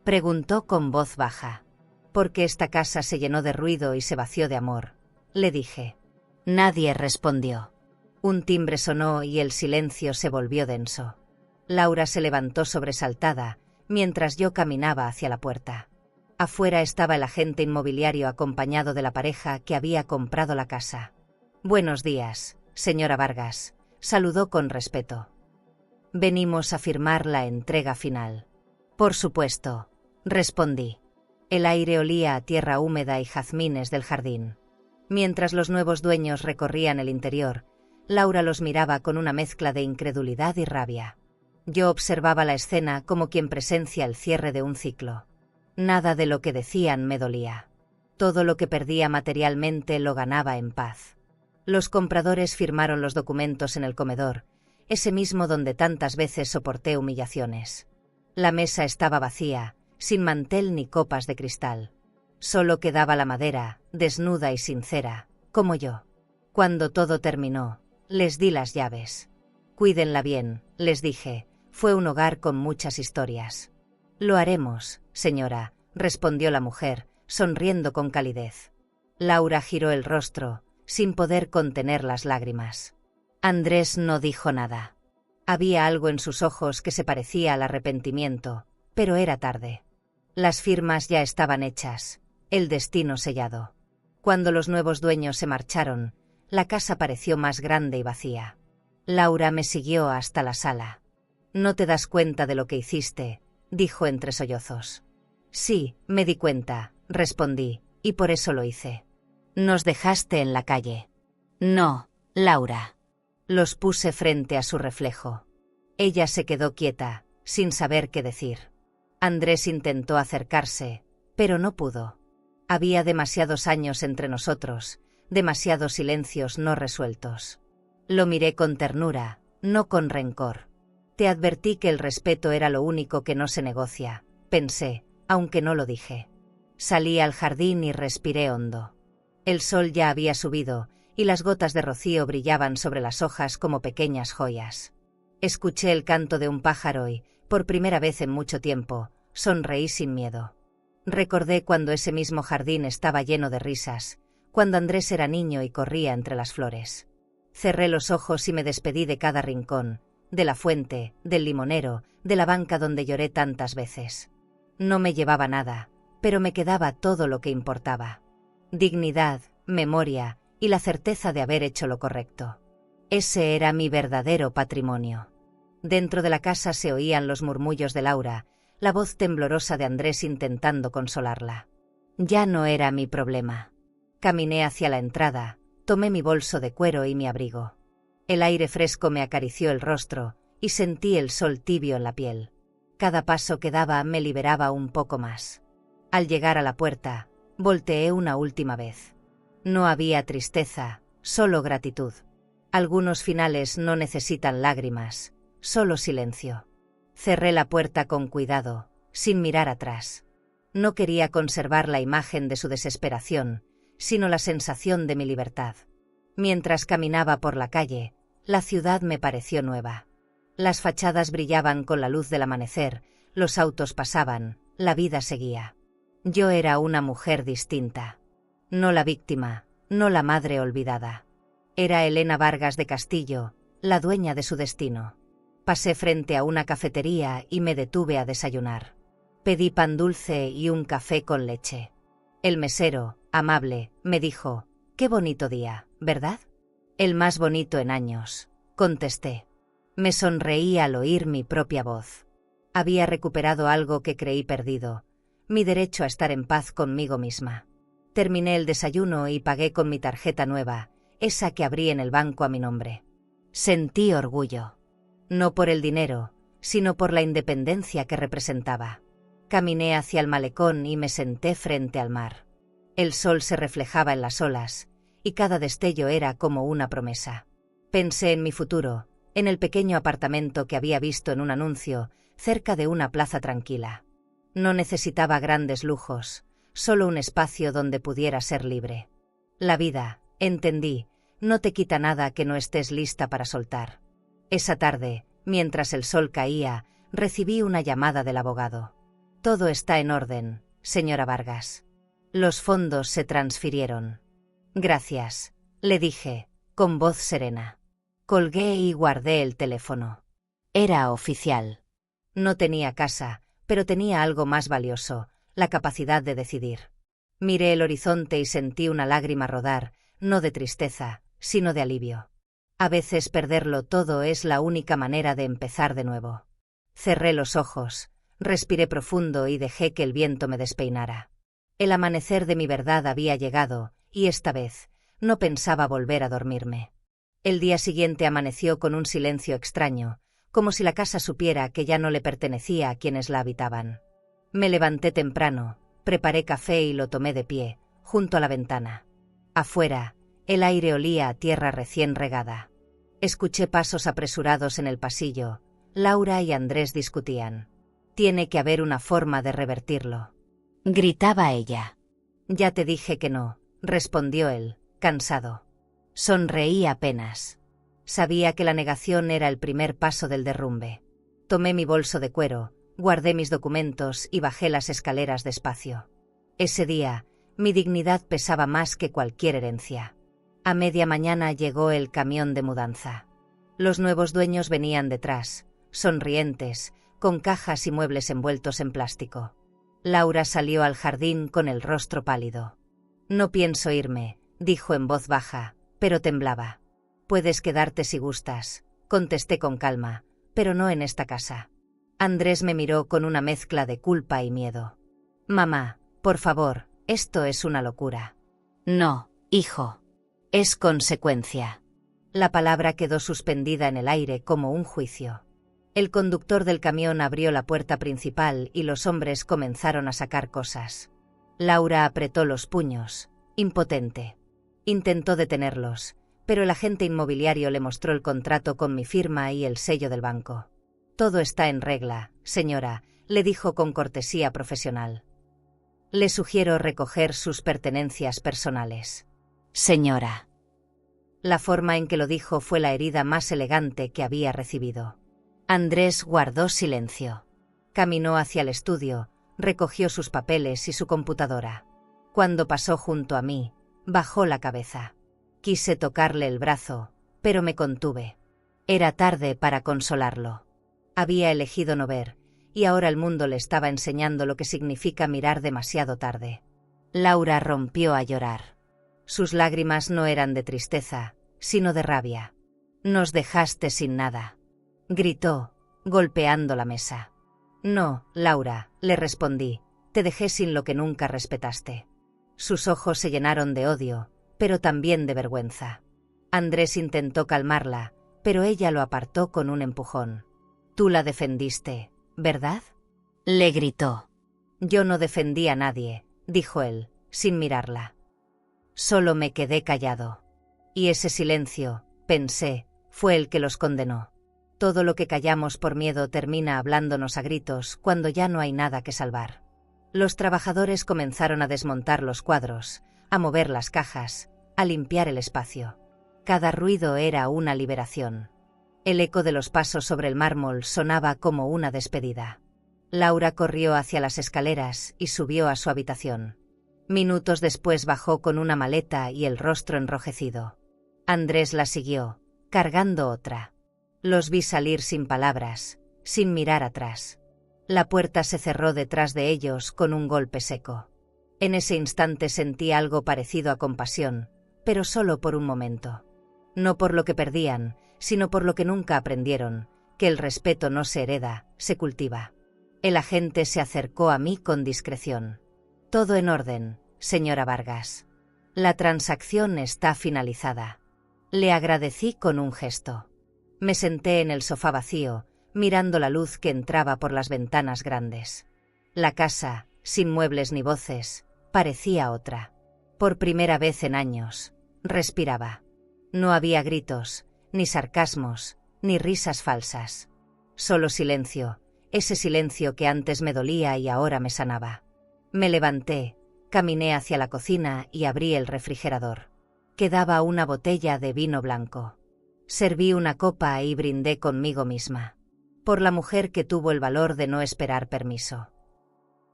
preguntó con voz baja. «Porque esta casa se llenó de ruido y se vació de amor», le dije. Nadie respondió. Un timbre sonó y el silencio se volvió denso. Laura se levantó sobresaltada, mientras yo caminaba hacia la puerta. Afuera estaba el agente inmobiliario acompañado de la pareja que había comprado la casa. «Buenos días, señora Vargas», saludó con respeto. «Venimos a firmar la entrega final». «Por supuesto», respondí. El aire olía a tierra húmeda y jazmines del jardín. Mientras los nuevos dueños recorrían el interior, Laura los miraba con una mezcla de incredulidad y rabia. Yo observaba la escena como quien presencia el cierre de un ciclo. Nada de lo que decían me dolía. Todo lo que perdía materialmente lo ganaba en paz. Los compradores firmaron los documentos en el comedor, ese mismo donde tantas veces soporté humillaciones. La mesa estaba vacía, sin mantel ni copas de cristal. Solo quedaba la madera, desnuda y sincera, como yo. Cuando todo terminó, les di las llaves. «Cuídenla bien», les dije, «fue un hogar con muchas historias». «Lo haremos, señora», respondió la mujer, sonriendo con calidez. Laura giró el rostro, sin poder contener las lágrimas. Andrés no dijo nada. Había algo en sus ojos que se parecía al arrepentimiento, pero era tarde. Las firmas ya estaban hechas, el destino sellado. Cuando los nuevos dueños se marcharon, la casa pareció más grande y vacía. Laura me siguió hasta la sala. «¿No te das cuenta de lo que hiciste?», dijo entre sollozos. «Sí, me di cuenta», respondí, «y por eso lo hice». «Nos dejaste en la calle». «No, Laura». Los puse frente a su reflejo. Ella se quedó quieta, sin saber qué decir. Andrés intentó acercarse, pero no pudo. Había demasiados años entre nosotros, demasiados silencios no resueltos. Lo miré con ternura, no con rencor. Te advertí que el respeto era lo único que no se negocia, pensé, aunque no lo dije. Salí al jardín y respiré hondo. El sol ya había subido, y las gotas de rocío brillaban sobre las hojas como pequeñas joyas. Escuché el canto de un pájaro y, por primera vez en mucho tiempo, sonreí sin miedo. Recordé cuando ese mismo jardín estaba lleno de risas, cuando Andrés era niño y corría entre las flores. Cerré los ojos y me despedí de cada rincón, de la fuente, del limonero, de la banca donde lloré tantas veces. No me llevaba nada, pero me quedaba todo lo que importaba. Dignidad, memoria y la certeza de haber hecho lo correcto. Ese era mi verdadero patrimonio. Dentro de la casa se oían los murmullos de Laura, la voz temblorosa de Andrés intentando consolarla. Ya no era mi problema. Caminé hacia la entrada, tomé mi bolso de cuero y mi abrigo. El aire fresco me acarició el rostro, y sentí el sol tibio en la piel. Cada paso que daba me liberaba un poco más. Al llegar a la puerta, volteé una última vez. No había tristeza, solo gratitud. Algunos finales no necesitan lágrimas, solo silencio. Cerré la puerta con cuidado, sin mirar atrás. No quería conservar la imagen de su desesperación, sino la sensación de mi libertad. Mientras caminaba por la calle, la ciudad me pareció nueva. Las fachadas brillaban con la luz del amanecer, los autos pasaban, la vida seguía. Yo era una mujer distinta. No la víctima, no la madre olvidada. Era Elena Vargas de Castillo, la dueña de su destino. Pasé frente a una cafetería y me detuve a desayunar. Pedí pan dulce y un café con leche. El mesero, amable, me dijo: «Qué bonito día, ¿verdad?» «El más bonito en años», contesté. Me sonreí al oír mi propia voz. Había recuperado algo que creí perdido, mi derecho a estar en paz conmigo misma. Terminé el desayuno y pagué con mi tarjeta nueva, esa que abrí en el banco a mi nombre. Sentí orgullo. No por el dinero, sino por la independencia que representaba. Caminé hacia el malecón y me senté frente al mar. El sol se reflejaba en las olas, y cada destello era como una promesa. Pensé en mi futuro, en el pequeño apartamento que había visto en un anuncio, cerca de una plaza tranquila. No necesitaba grandes lujos, solo un espacio donde pudiera ser libre. La vida, entendí, no te quita nada que no estés lista para soltar. Esa tarde, mientras el sol caía, recibí una llamada del abogado. «Todo está en orden, señora Vargas. Los fondos se transfirieron». «Gracias», le dije, con voz serena. Colgué y guardé el teléfono. Era oficial. No tenía casa, pero tenía algo más valioso, la capacidad de decidir. Miré el horizonte y sentí una lágrima rodar, no de tristeza, sino de alivio. A veces perderlo todo es la única manera de empezar de nuevo. Cerré los ojos, respiré profundo y dejé que el viento me despeinara. El amanecer de mi verdad había llegado, y esta vez, no pensaba volver a dormirme. El día siguiente amaneció con un silencio extraño, como si la casa supiera que ya no le pertenecía a quienes la habitaban. Me levanté temprano, preparé café y lo tomé de pie, junto a la ventana. Afuera, el aire olía a tierra recién regada. Escuché pasos apresurados en el pasillo. Laura y Andrés discutían. «Tiene que haber una forma de revertirlo», gritaba ella. «Ya te dije que no», respondió él, cansado. Sonreí apenas. Sabía que la negación era el primer paso del derrumbe. Tomé mi bolso de cuero, guardé mis documentos y bajé las escaleras despacio. Ese día, mi dignidad pesaba más que cualquier herencia. A media mañana llegó el camión de mudanza. Los nuevos dueños venían detrás, sonrientes, con cajas y muebles envueltos en plástico. Laura salió al jardín con el rostro pálido. «No pienso irme», dijo en voz baja, pero temblaba. «Puedes quedarte si gustas», contesté con calma, «pero no en esta casa». Andrés me miró con una mezcla de culpa y miedo. «Mamá, por favor, esto es una locura». «No, hijo. Es consecuencia». La palabra quedó suspendida en el aire como un juicio. El conductor del camión abrió la puerta principal y los hombres comenzaron a sacar cosas. Laura apretó los puños, impotente. Intentó detenerlos, pero el agente inmobiliario le mostró el contrato con mi firma y el sello del banco. «Todo está en regla, señora», le dijo con cortesía profesional. «Le sugiero recoger sus pertenencias personales». «Señora». La forma en que lo dijo fue la herida más elegante que había recibido. Andrés guardó silencio. Caminó hacia el estudio, recogió sus papeles y su computadora. Cuando pasó junto a mí, bajó la cabeza. Quise tocarle el brazo, pero me contuve. Era tarde para consolarlo. Había elegido no ver, y ahora el mundo le estaba enseñando lo que significa mirar demasiado tarde. Laura rompió a llorar. Sus lágrimas no eran de tristeza, sino de rabia. «Nos dejaste sin nada», gritó, golpeando la mesa. «No, Laura», le respondí, «te dejé sin lo que nunca respetaste». Sus ojos se llenaron de odio, pero también de vergüenza. Andrés intentó calmarla, pero ella lo apartó con un empujón. «Tú la defendiste, ¿verdad?», le gritó. «Yo no defendí a nadie», dijo él, sin mirarla. «Solo me quedé callado. Y ese silencio», pensé, «fue el que los condenó». Todo lo que callamos por miedo termina hablándonos a gritos cuando ya no hay nada que salvar. Los trabajadores comenzaron a desmontar los cuadros, a mover las cajas, a limpiar el espacio. Cada ruido era una liberación. El eco de los pasos sobre el mármol sonaba como una despedida. Laura corrió hacia las escaleras y subió a su habitación. Minutos después bajó con una maleta y el rostro enrojecido. Andrés la siguió, cargando otra. Los vi salir sin palabras, sin mirar atrás. La puerta se cerró detrás de ellos con un golpe seco. En ese instante sentí algo parecido a compasión, pero solo por un momento. No por lo que perdían, sino por lo que nunca aprendieron, que el respeto no se hereda, se cultiva. El agente se acercó a mí con discreción. «Todo en orden, señora Vargas. La transacción está finalizada». Le agradecí con un gesto. Me senté en el sofá vacío, mirando la luz que entraba por las ventanas grandes. La casa, sin muebles ni voces, parecía otra. Por primera vez en años, respiraba. No había gritos, ni sarcasmos, ni risas falsas. Solo silencio, ese silencio que antes me dolía y ahora me sanaba. Me levanté, caminé hacia la cocina y abrí el refrigerador. Quedaba una botella de vino blanco. Serví una copa y brindé conmigo misma. Por la mujer que tuvo el valor de no esperar permiso.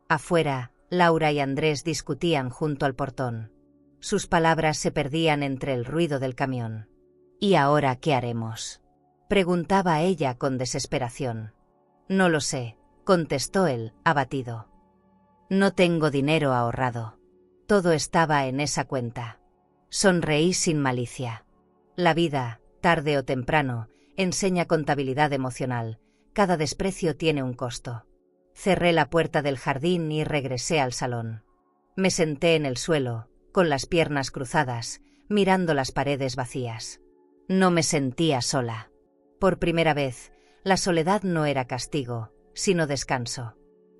Afuera, Laura y Andrés discutían junto al portón. Sus palabras se perdían entre el ruido del camión. «¿Y ahora qué haremos?», preguntaba ella con desesperación. «No lo sé», contestó él, abatido. «No tengo dinero ahorrado. Todo estaba en esa cuenta». Sonreí sin malicia. La vida, tarde o temprano, enseña contabilidad emocional. Cada desprecio tiene un costo. Cerré la puerta del jardín y regresé al salón. Me senté en el suelo, con las piernas cruzadas, mirando las paredes vacías. No me sentía sola. Por primera vez, la soledad no era castigo, sino descanso.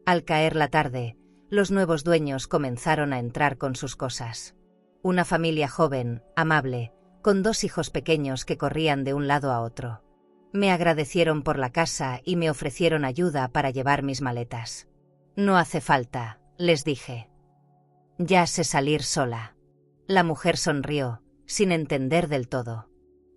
Al caer la tarde, los nuevos dueños comenzaron a entrar con sus cosas. Una familia joven, amable, con 2 hijos pequeños que corrían de un lado a otro. Me agradecieron por la casa y me ofrecieron ayuda para llevar mis maletas. «No hace falta», les dije. «Ya sé salir sola». La mujer sonrió, sin entender del todo.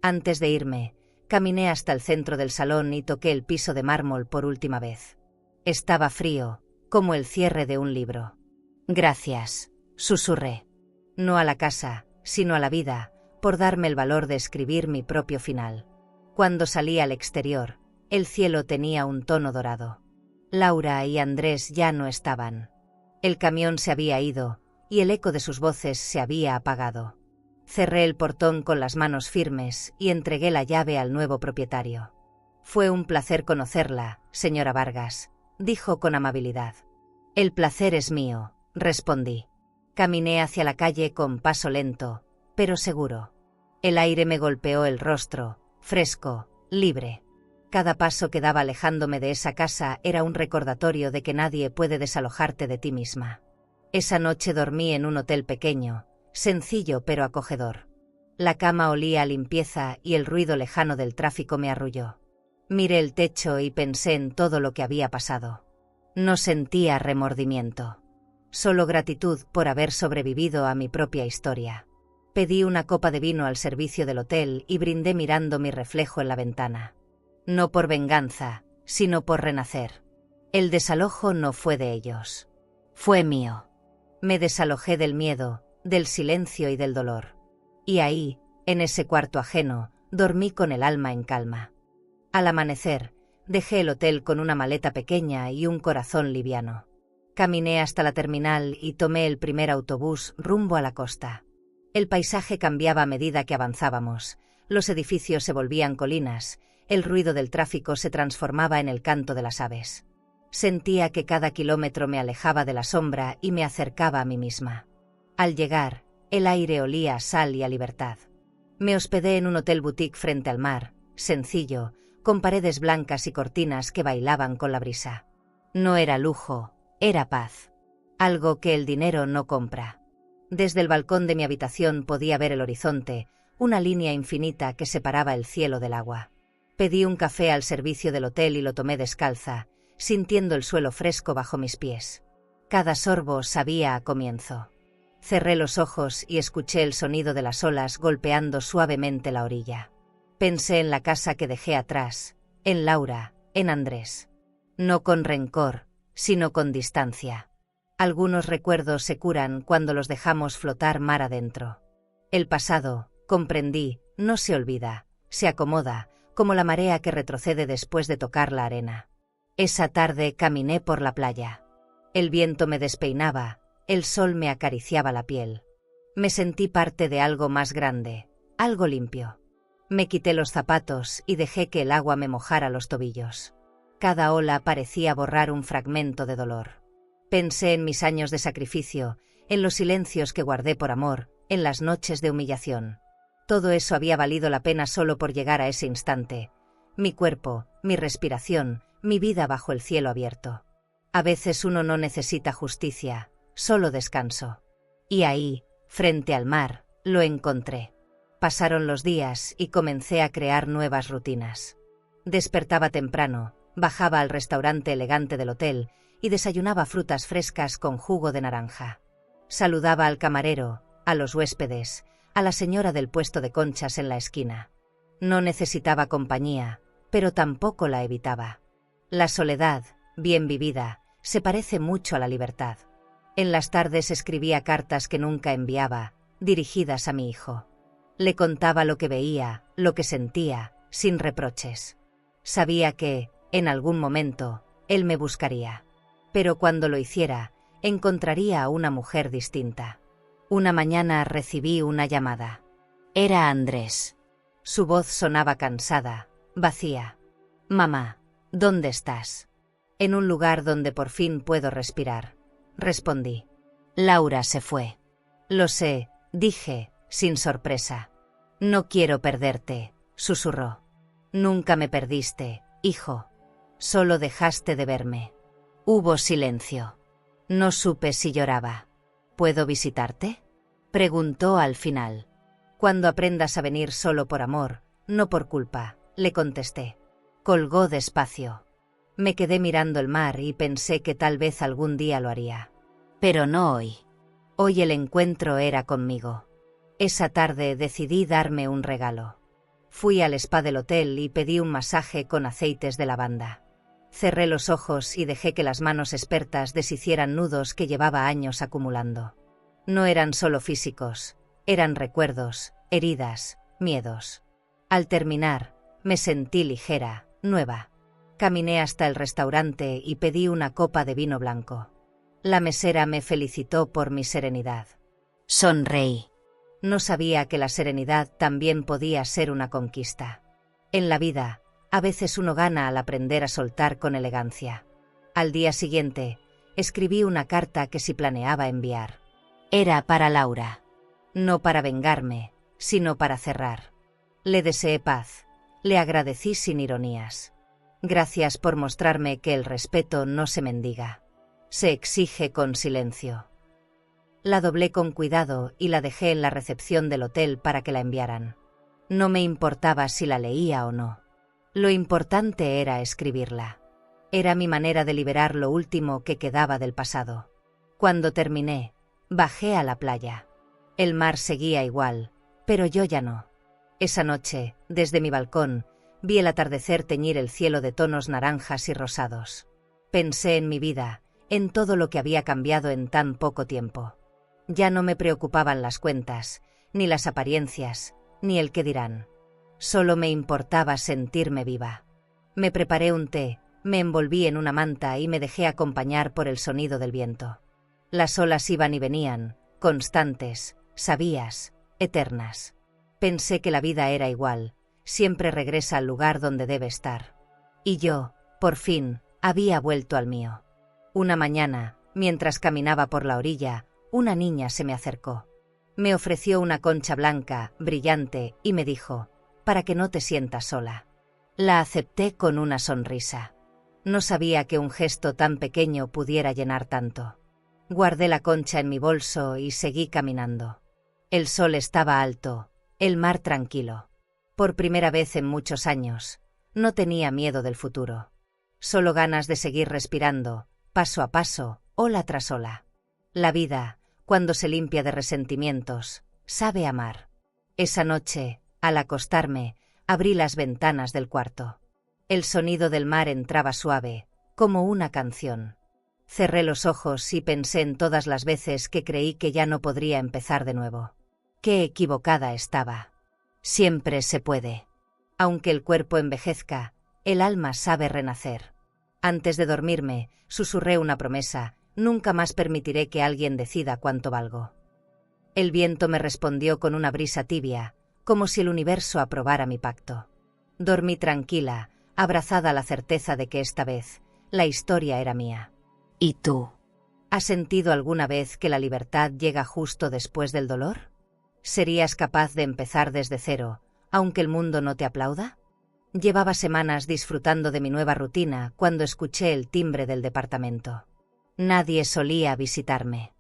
Antes de irme, caminé hasta el centro del salón y toqué el piso de mármol por última vez. Estaba frío, como el cierre de un libro. «Gracias», susurré. No a la casa, sino a la vida, por darme el valor de escribir mi propio final. Cuando salí al exterior, el cielo tenía un tono dorado. Laura y Andrés ya no estaban. El camión se había ido, y el eco de sus voces se había apagado. Cerré el portón con las manos firmes y entregué la llave al nuevo propietario. «Fue un placer conocerla, señora Vargas», dijo con amabilidad. «El placer es mío», respondí. Caminé hacia la calle con paso lento, pero seguro. El aire me golpeó el rostro, fresco, libre. Cada paso que daba alejándome de esa casa era un recordatorio de que nadie puede desalojarte de ti misma. Esa noche dormí en un hotel pequeño, sencillo pero acogedor. La cama olía a limpieza y el ruido lejano del tráfico me arrulló. Miré el techo y pensé en todo lo que había pasado. No sentía remordimiento. Solo gratitud por haber sobrevivido a mi propia historia. Pedí una copa de vino al servicio del hotel y brindé mirando mi reflejo en la ventana. No por venganza, sino por renacer. El desalojo no fue de ellos. Fue mío. Me desalojé del miedo, del silencio y del dolor. Y ahí, en ese cuarto ajeno, dormí con el alma en calma. Al amanecer, dejé el hotel con una maleta pequeña y un corazón liviano. Caminé hasta la terminal y tomé el primer autobús rumbo a la costa. El paisaje cambiaba a medida que avanzábamos. Los edificios se volvían colinas, el ruido del tráfico se transformaba en el canto de las aves. Sentía que cada kilómetro me alejaba de la sombra y me acercaba a mí misma. Al llegar, el aire olía a sal y a libertad. Me hospedé en un hotel boutique frente al mar, sencillo, con paredes blancas y cortinas que bailaban con la brisa. No era lujo, era paz. Algo que el dinero no compra. Desde el balcón de mi habitación podía ver el horizonte, una línea infinita que separaba el cielo del agua. Pedí un café al servicio del hotel y lo tomé descalza, sintiendo el suelo fresco bajo mis pies. Cada sorbo sabía a comienzo. Cerré los ojos y escuché el sonido de las olas golpeando suavemente la orilla. Pensé en la casa que dejé atrás, en Laura, en Andrés. No con rencor, sino con distancia. Algunos recuerdos se curan cuando los dejamos flotar mar adentro. El pasado, comprendí, no se olvida, se acomoda, como la marea que retrocede después de tocar la arena. Esa tarde caminé por la playa. El viento me despeinaba, el sol me acariciaba la piel. Me sentí parte de algo más grande, algo limpio. Me quité los zapatos y dejé que el agua me mojara los tobillos. Cada ola parecía borrar un fragmento de dolor. Pensé en mis años de sacrificio, en los silencios que guardé por amor, en las noches de humillación. Todo eso había valido la pena solo por llegar a ese instante. Mi cuerpo, mi respiración, mi vida bajo el cielo abierto. A veces uno no necesita justicia, solo descanso. Y ahí, frente al mar, lo encontré. Pasaron los días y comencé a crear nuevas rutinas. Despertaba temprano, bajaba al restaurante elegante del hotel y desayunaba frutas frescas con jugo de naranja. Saludaba al camarero, a los huéspedes, a la señora del puesto de conchas en la esquina. No necesitaba compañía, pero tampoco la evitaba. La soledad, bien vivida, se parece mucho a la libertad. En las tardes escribía cartas que nunca enviaba, dirigidas a mi hijo. Le contaba lo que veía, lo que sentía, sin reproches. Sabía que, en algún momento, él me buscaría. Pero cuando lo hiciera, encontraría a una mujer distinta. Una mañana recibí una llamada. Era Andrés. Su voz sonaba cansada, vacía. «Mamá, ¿dónde estás?» «En un lugar donde por fin puedo respirar», respondí. «Laura se fue». «Lo sé», dije, sin sorpresa. «No quiero perderte», susurró. «Nunca me perdiste, hijo. Solo dejaste de verme». Hubo silencio. No supe si lloraba. «¿Puedo visitarte?», preguntó al final. «Cuando aprendas a venir solo por amor, no por culpa», le contesté. Colgó despacio. Me quedé mirando el mar y pensé que tal vez algún día lo haría. Pero no hoy. Hoy el encuentro era conmigo. Esa tarde decidí darme un regalo. Fui al spa del hotel y pedí un masaje con aceites de lavanda. Cerré los ojos y dejé que las manos expertas deshicieran nudos que llevaba años acumulando. No eran solo físicos, eran recuerdos, heridas, miedos. Al terminar, Me sentí ligera, nueva. Caminé hasta el restaurante y pedí una copa de vino blanco. La mesera me felicitó por mi serenidad. Sonreí. No sabía que la serenidad también podía ser una conquista. En la vida, a veces uno gana al aprender a soltar con elegancia. Al día siguiente, escribí una carta que sí planeaba enviar. Era para Laura. No para vengarme, sino para cerrar. Le deseé paz. Le agradecí sin ironías. Gracias por mostrarme que el respeto no se mendiga. Se exige con silencio. La doblé con cuidado y la dejé en la recepción del hotel para que la enviaran. No me importaba si la leía o no. Lo importante era escribirla. Era mi manera de liberar lo último que quedaba del pasado. Cuando terminé, bajé a la playa. El mar seguía igual, pero yo ya no. Esa noche, desde mi balcón, vi el atardecer teñir el cielo de tonos naranjas y rosados. Pensé en mi vida, en todo lo que había cambiado en tan poco tiempo. Ya no me preocupaban las cuentas, ni las apariencias, ni el qué dirán. Solo me importaba sentirme viva. Me preparé un té, me envolví en una manta y me dejé acompañar por el sonido del viento. Las olas iban y venían, constantes, sabías, eternas. Pensé que la vida era igual, siempre regresa al lugar donde debe estar. Y yo, por fin, había vuelto al mío. Una mañana, mientras caminaba por la orilla, una niña se me acercó. Me ofreció una concha blanca, brillante, y me dijo, para que no te sientas sola. La acepté con una sonrisa. No sabía que un gesto tan pequeño pudiera llenar tanto. Guardé la concha en mi bolso y seguí caminando. El sol estaba alto, el mar tranquilo. Por primera vez en muchos años, no tenía miedo del futuro. Solo ganas de seguir respirando, paso a paso, ola tras ola. La vida, cuando se limpia de resentimientos, sabe amar. Esa noche, al acostarme, abrí las ventanas del cuarto. El sonido del mar entraba suave, como una canción. Cerré los ojos y pensé en todas las veces que creí que ya no podría empezar de nuevo. Qué equivocada estaba. Siempre se puede. Aunque el cuerpo envejezca, el alma sabe renacer. Antes de dormirme, susurré una promesa: nunca más permitiré que alguien decida cuánto valgo. El viento me respondió con una brisa tibia, como si el universo aprobara mi pacto. Dormí tranquila, abrazada a la certeza de que esta vez, la historia era mía. ¿Y tú? ¿Has sentido alguna vez que la libertad llega justo después del dolor? ¿Serías capaz de empezar desde cero, aunque el mundo no te aplauda? Llevaba semanas disfrutando de mi nueva rutina cuando escuché el timbre del departamento. Nadie solía visitarme.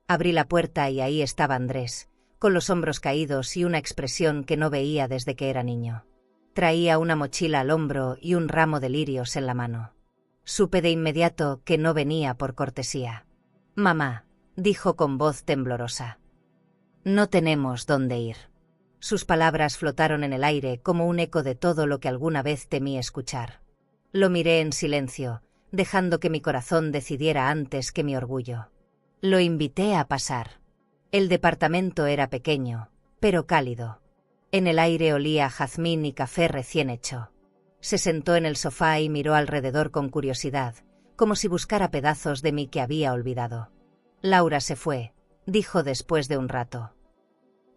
Abrí la puerta y ahí estaba Andrés, con los hombros caídos y una expresión que no veía desde que era niño. Traía una mochila al hombro y un ramo de lirios en la mano. Supe de inmediato que no venía por cortesía. «Mamá», dijo con voz temblorosa. «No tenemos dónde ir». Sus palabras flotaron en el aire como un eco de todo lo que alguna vez temí escuchar. Lo miré en silencio, dejando que mi corazón decidiera antes que mi orgullo. Lo invité a pasar. El departamento era pequeño, pero cálido. En el aire olía a jazmín y café recién hecho. Se sentó en el sofá y miró alrededor con curiosidad, como si buscara pedazos de mí que había olvidado. «Laura se fue», dijo después de un rato.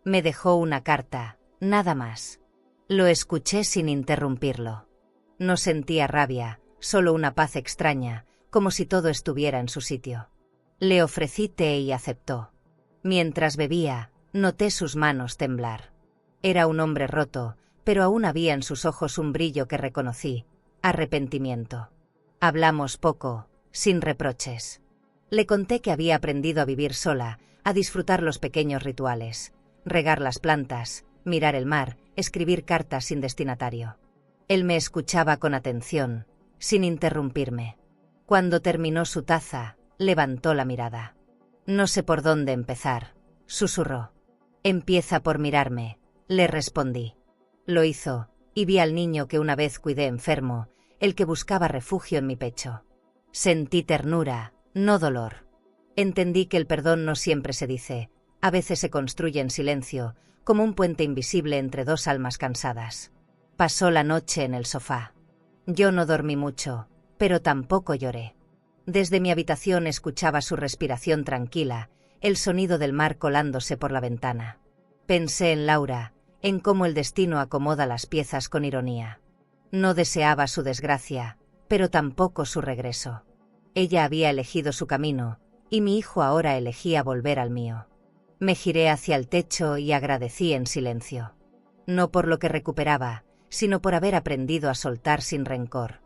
Me dejó una carta, nada más. Lo escuché sin interrumpirlo. No sentía rabia, solo una paz extraña, como si todo estuviera en su sitio. Le ofrecí té y aceptó. Mientras bebía, noté sus manos temblar. Era un hombre roto, pero aún había en sus ojos un brillo que reconocí: arrepentimiento. Hablamos poco, sin reproches. Le conté que había aprendido a vivir sola, a disfrutar los pequeños rituales: regar las plantas, mirar el mar, escribir cartas sin destinatario. Él me escuchaba con atención, sin interrumpirme. Cuando terminó su taza, levantó la mirada. «No sé por dónde empezar», susurró. «Empieza por mirarme», le respondí. Lo hizo, y vi al niño que una vez cuidé enfermo, el que buscaba refugio en mi pecho. Sentí ternura, no dolor. Entendí que el perdón no siempre se dice, a veces se construye en silencio, como un puente invisible entre dos almas cansadas. Pasó la noche en el sofá. Yo no dormí mucho, pero tampoco lloré. Desde mi habitación escuchaba su respiración tranquila, el sonido del mar colándose por la ventana. Pensé en Laura, en cómo el destino acomoda las piezas con ironía. No deseaba su desgracia, pero tampoco su regreso. Ella había elegido su camino, y mi hijo ahora elegía volver al mío. Me giré hacia el techo y agradecí en silencio. No por lo que recuperaba, sino por haber aprendido a soltar sin rencor.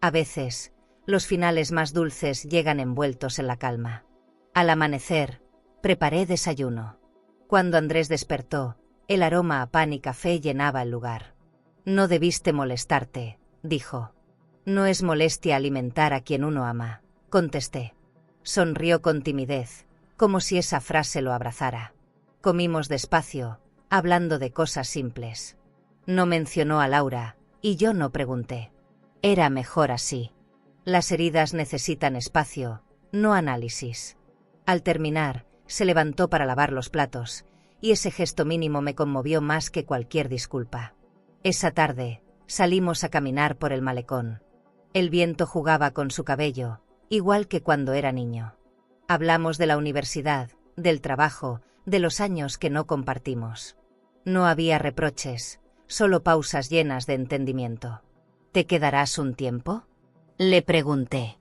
A veces, los finales más dulces llegan envueltos en la calma. Al amanecer, preparé desayuno. Cuando Andrés despertó, el aroma a pan y café llenaba el lugar. «No debiste molestarte», dijo. «No es molestia alimentar a quien uno ama», contesté. Sonrió con timidez, como si esa frase lo abrazara. Comimos despacio, hablando de cosas simples. No mencionó a Laura, y yo no pregunté. Era mejor así. Las heridas necesitan espacio, no análisis. Al terminar, se levantó para lavar los platos, y ese gesto mínimo me conmovió más que cualquier disculpa. Esa tarde, salimos a caminar por el malecón. El viento jugaba con su cabello, igual que cuando era niño. Hablamos de la universidad, del trabajo, de los años que no compartimos. No había reproches, solo pausas llenas de entendimiento. ¿Te quedarás un tiempo?, le pregunté.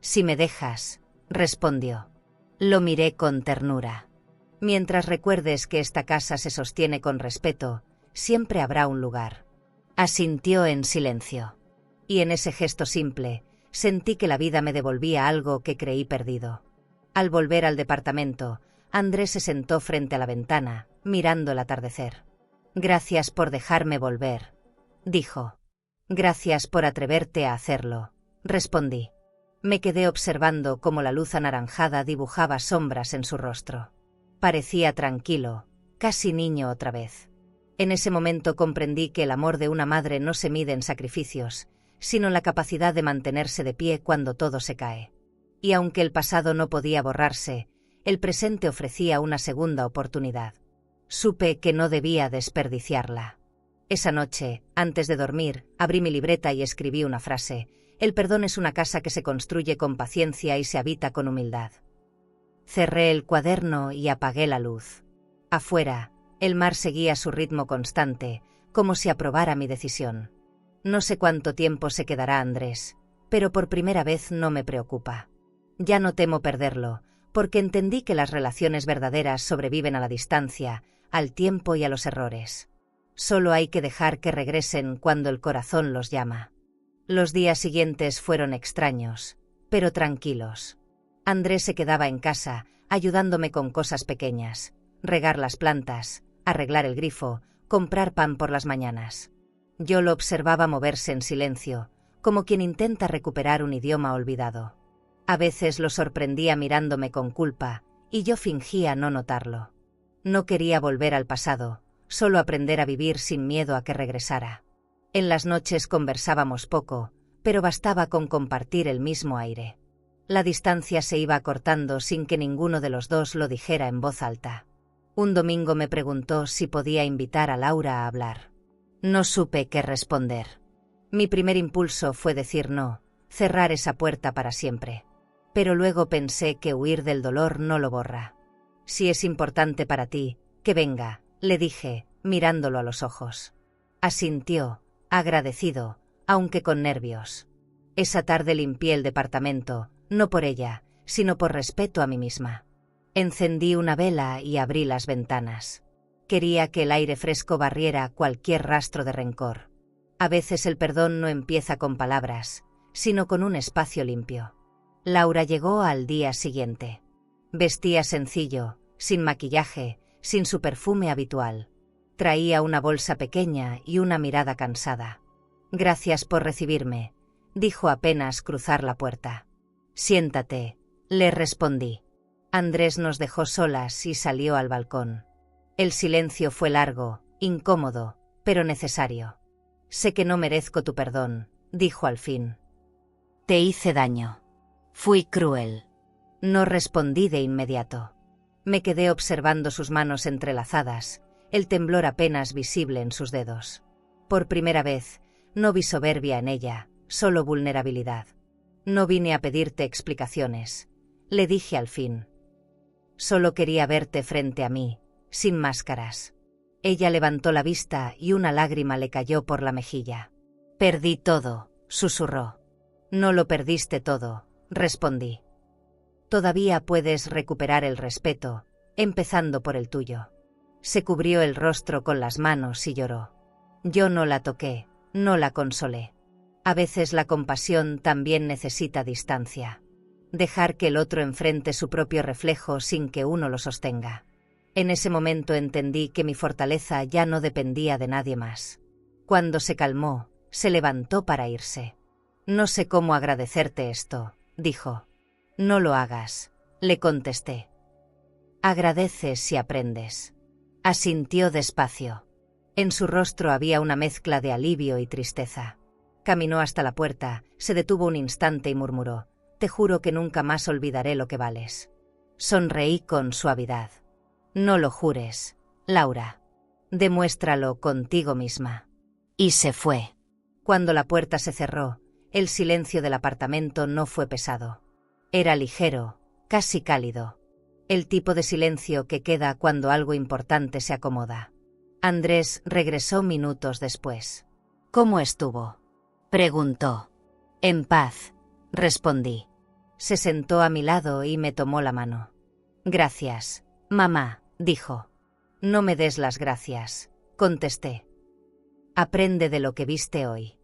Si me dejas, respondió. Lo miré con ternura. Mientras recuerdes que esta casa se sostiene con respeto, siempre habrá un lugar. Asintió en silencio. Y en ese gesto simple, sentí que la vida me devolvía algo que creí perdido. Al volver al departamento, Andrés se sentó frente a la ventana, mirando el atardecer. «Gracias por dejarme volver», dijo. «Gracias por atreverte a hacerlo», respondí. Me quedé observando cómo la luz anaranjada dibujaba sombras en su rostro. Parecía tranquilo, casi niño otra vez. En ese momento comprendí que el amor de una madre no se mide en sacrificios, sino en la capacidad de mantenerse de pie cuando todo se cae. Y aunque el pasado no podía borrarse, el presente ofrecía una segunda oportunidad. Supe que no debía desperdiciarla. Esa noche, antes de dormir, abrí mi libreta y escribí una frase: «El perdón es una casa que se construye con paciencia y se habita con humildad». Cerré el cuaderno y apagué la luz. Afuera, el mar seguía su ritmo constante, como si aprobara mi decisión. No sé cuánto tiempo se quedará Andrés, pero por primera vez no me preocupa. Ya no temo perderlo, porque entendí que las relaciones verdaderas sobreviven a la distancia, al tiempo y a los errores. Solo hay que dejar que regresen cuando el corazón los llama. Los días siguientes fueron extraños, pero tranquilos. Andrés se quedaba en casa, ayudándome con cosas pequeñas: regar las plantas, arreglar el grifo, comprar pan por las mañanas. Yo lo observaba moverse en silencio, como quien intenta recuperar un idioma olvidado. A veces lo sorprendía mirándome con culpa, y yo fingía no notarlo. No quería volver al pasado, solo aprender a vivir sin miedo a que regresara. En las noches conversábamos poco, pero bastaba con compartir el mismo aire. La distancia se iba acortando sin que ninguno de los dos lo dijera en voz alta. Un domingo me preguntó si podía invitar a Laura a hablar. No supe qué responder. Mi primer impulso fue decir no, cerrar esa puerta para siempre. Pero luego pensé que huir del dolor no lo borra. Si es importante para ti, que venga, le dije, mirándolo a los ojos. Asintió, agradecido, aunque con nervios. Esa tarde limpié el departamento, no por ella, sino por respeto a mí misma. Encendí una vela y abrí las ventanas. Quería que el aire fresco barriera cualquier rastro de rencor. A veces el perdón no empieza con palabras, sino con un espacio limpio. Laura llegó al día siguiente. Vestía sencillo, sin maquillaje, sin su perfume habitual. Traía una bolsa pequeña y una mirada cansada. «Gracias por recibirme», dijo apenas cruzar la puerta. «Siéntate», le respondí. Andrés nos dejó solas y salió al balcón. El silencio fue largo, incómodo, pero necesario. «Sé que no merezco tu perdón», dijo al fin. «Te hice daño. Fui cruel». No respondí de inmediato. Me quedé observando sus manos entrelazadas, el temblor apenas visible en sus dedos. Por primera vez, no vi soberbia en ella, solo vulnerabilidad. No vine a pedirte explicaciones, le dije al fin. Solo quería verte frente a mí, sin máscaras. Ella levantó la vista y una lágrima le cayó por la mejilla. Perdí todo, susurró. No lo perdiste todo, respondí. Todavía puedes recuperar el respeto, empezando por el tuyo. Se cubrió el rostro con las manos y lloró. Yo no la toqué, no la consolé. A veces la compasión también necesita distancia. Dejar que el otro enfrente su propio reflejo sin que uno lo sostenga. En ese momento entendí que mi fortaleza ya no dependía de nadie más. Cuando se calmó, se levantó para irse. No sé cómo agradecerte esto, dijo. No lo hagas, le contesté. Agradeces si aprendes. Asintió despacio. En su rostro había una mezcla de alivio y tristeza. Caminó hasta la puerta, se detuvo un instante y murmuró: te juro que nunca más olvidaré lo que vales. Sonreí con suavidad. No lo jures, Laura. Demuéstralo contigo misma. Y se fue. Cuando la puerta se cerró, el silencio del apartamento no fue pesado. Era ligero, casi cálido. El tipo de silencio que queda cuando algo importante se acomoda. Andrés regresó minutos después. ¿Cómo estuvo?, preguntó. En paz, respondí. Se sentó a mi lado y me tomó la mano. Gracias, mamá, dijo. No me des las gracias, contesté. Aprende de lo que viste hoy.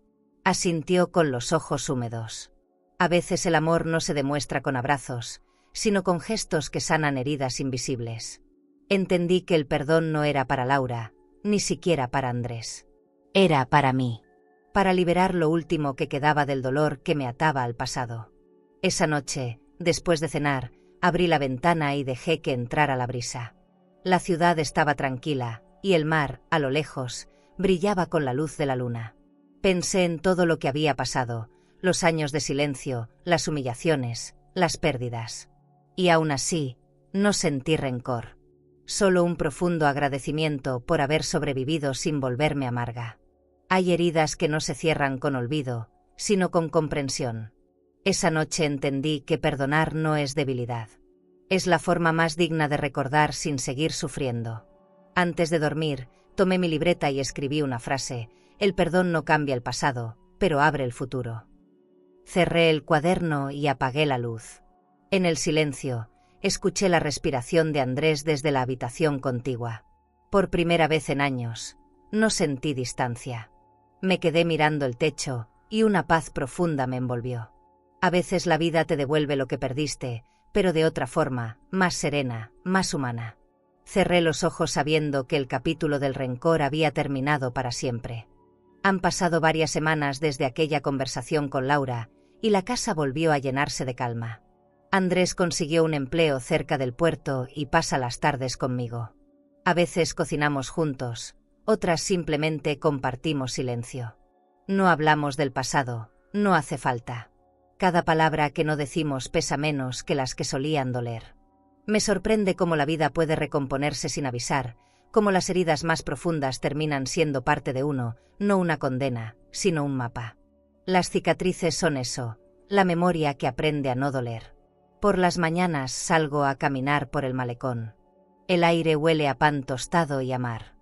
Asintió con los ojos húmedos. A veces el amor no se demuestra con abrazos, sino con gestos que sanan heridas invisibles. Entendí que el perdón no era para Laura, ni siquiera para Andrés. Era para mí. Para liberar lo último que quedaba del dolor que me ataba al pasado. Esa noche, después de cenar, abrí la ventana y dejé que entrara la brisa. La ciudad estaba tranquila, y el mar, a lo lejos, brillaba con la luz de la luna. Pensé en todo lo que había pasado, los años de silencio, las humillaciones, las pérdidas. Y aún así, no sentí rencor. Solo un profundo agradecimiento por haber sobrevivido sin volverme amarga. Hay heridas que no se cierran con olvido, sino con comprensión. Esa noche entendí que perdonar no es debilidad. Es la forma más digna de recordar sin seguir sufriendo. Antes de dormir, tomé mi libreta y escribí una frase: el perdón no cambia el pasado, pero abre el futuro. Cerré el cuaderno y apagué la luz. En el silencio, escuché la respiración de Andrés desde la habitación contigua. Por primera vez en años, no sentí distancia. Me quedé mirando el techo, y una paz profunda me envolvió. A veces la vida te devuelve lo que perdiste, pero de otra forma, más serena, más humana. Cerré los ojos sabiendo que el capítulo del rencor había terminado para siempre. Han pasado varias semanas desde aquella conversación con Laura, y la casa volvió a llenarse de calma. Andrés consiguió un empleo cerca del puerto y pasa las tardes conmigo. A veces cocinamos juntos, otras simplemente compartimos silencio. No hablamos del pasado, no hace falta. Cada palabra que no decimos pesa menos que las que solían doler. Me sorprende cómo la vida puede recomponerse sin avisar, cómo las heridas más profundas terminan siendo parte de uno, no una condena, sino un mapa. Las cicatrices son eso, la memoria que aprende a no doler. Por las mañanas salgo a caminar por el malecón. El aire huele a pan tostado y a mar.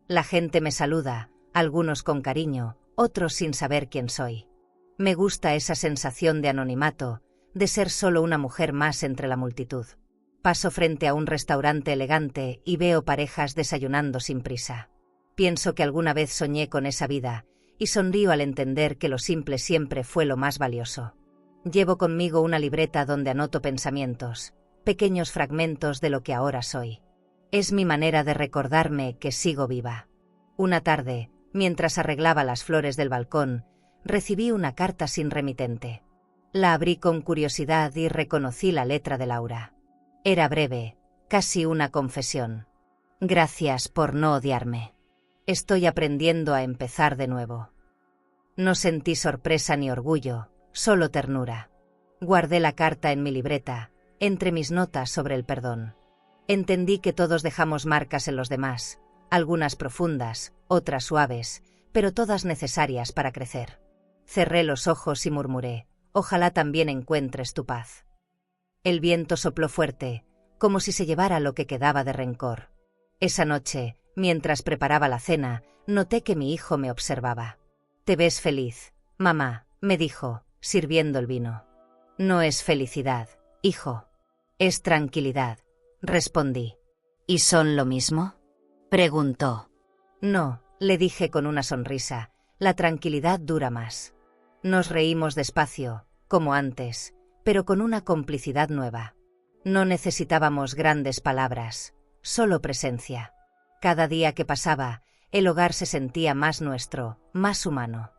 La gente me saluda, algunos con cariño, otros sin saber quién soy. Me gusta esa sensación de anonimato, de ser solo una mujer más entre la multitud. Paso frente a un restaurante elegante y veo parejas desayunando sin prisa. Pienso que alguna vez soñé con esa vida, y sonrío al entender que lo simple siempre fue lo más valioso. Llevo conmigo una libreta donde anoto pensamientos, pequeños fragmentos de lo que ahora soy. Es mi manera de recordarme que sigo viva. Una tarde, mientras arreglaba las flores del balcón, recibí una carta sin remitente. La abrí con curiosidad y reconocí la letra de Laura. Era breve, casi una confesión. Gracias por no odiarme. Estoy aprendiendo a empezar de nuevo. No sentí sorpresa ni orgullo, solo ternura. Guardé la carta en mi libreta, entre mis notas sobre el perdón. Entendí que todos dejamos marcas en los demás, algunas profundas, otras suaves, pero todas necesarias para crecer. Cerré los ojos y murmuré: ojalá también encuentres tu paz. El viento sopló fuerte, como si se llevara lo que quedaba de rencor. Esa noche, mientras preparaba la cena, noté que mi hijo me observaba. «Te ves feliz, mamá», me dijo, sirviendo el vino. «No es felicidad, hijo. Es tranquilidad», respondí. «¿Y son lo mismo?», preguntó. «No», le dije con una sonrisa, «la tranquilidad dura más». Nos reímos despacio, como antes, pero con una complicidad nueva. No necesitábamos grandes palabras, solo presencia. Cada día que pasaba, el hogar se sentía más nuestro, más humano.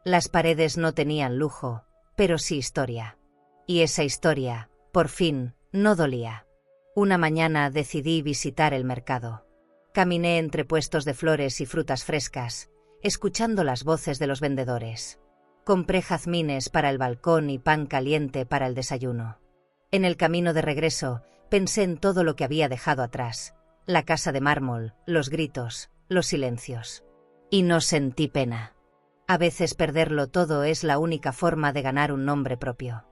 Las paredes no tenían lujo, pero sí historia. Y esa historia, por fin, no dolía. Una mañana decidí visitar el mercado. Caminé entre puestos de flores y frutas frescas, escuchando las voces de los vendedores. Compré jazmines para el balcón y pan caliente para el desayuno. En el camino de regreso, pensé en todo lo que había dejado atrás: la casa de mármol, los gritos, los silencios. Y no sentí pena. A veces perderlo todo es la única forma de ganar un nombre propio.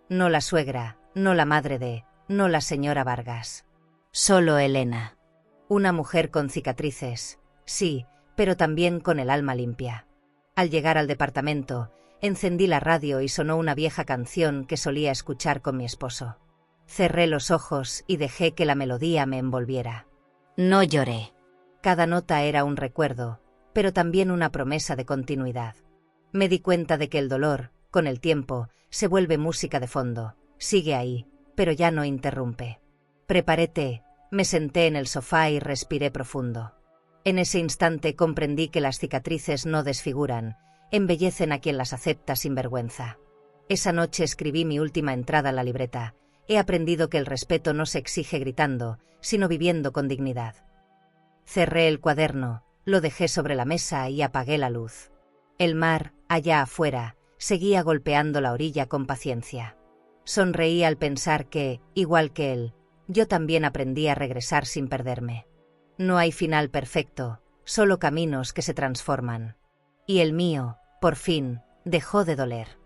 No la suegra, no la madre de, no la señora Vargas. Solo Elena. Una mujer con cicatrices, sí, pero también con el alma limpia. Al llegar al departamento, encendí la radio y sonó una vieja canción que solía escuchar con mi esposo. Cerré los ojos y dejé que la melodía me envolviera. No lloré. Cada nota era un recuerdo, pero también una promesa de continuidad. Me di cuenta de que el dolor, con el tiempo, se vuelve música de fondo. Sigue ahí, pero ya no interrumpe. Preparé té, me senté en el sofá y respiré profundo. En ese instante comprendí que las cicatrices no desfiguran, embellecen a quien las acepta sin vergüenza. Esa noche escribí mi última entrada en la libreta. He aprendido que el respeto no se exige gritando, sino viviendo con dignidad. Cerré el cuaderno, lo dejé sobre la mesa y apagué la luz. El mar, allá afuera, seguía golpeando la orilla con paciencia. Sonreí al pensar que, igual que él, yo también aprendí a regresar sin perderme. No hay final perfecto, solo caminos que se transforman. Y el mío, por fin, dejó de doler.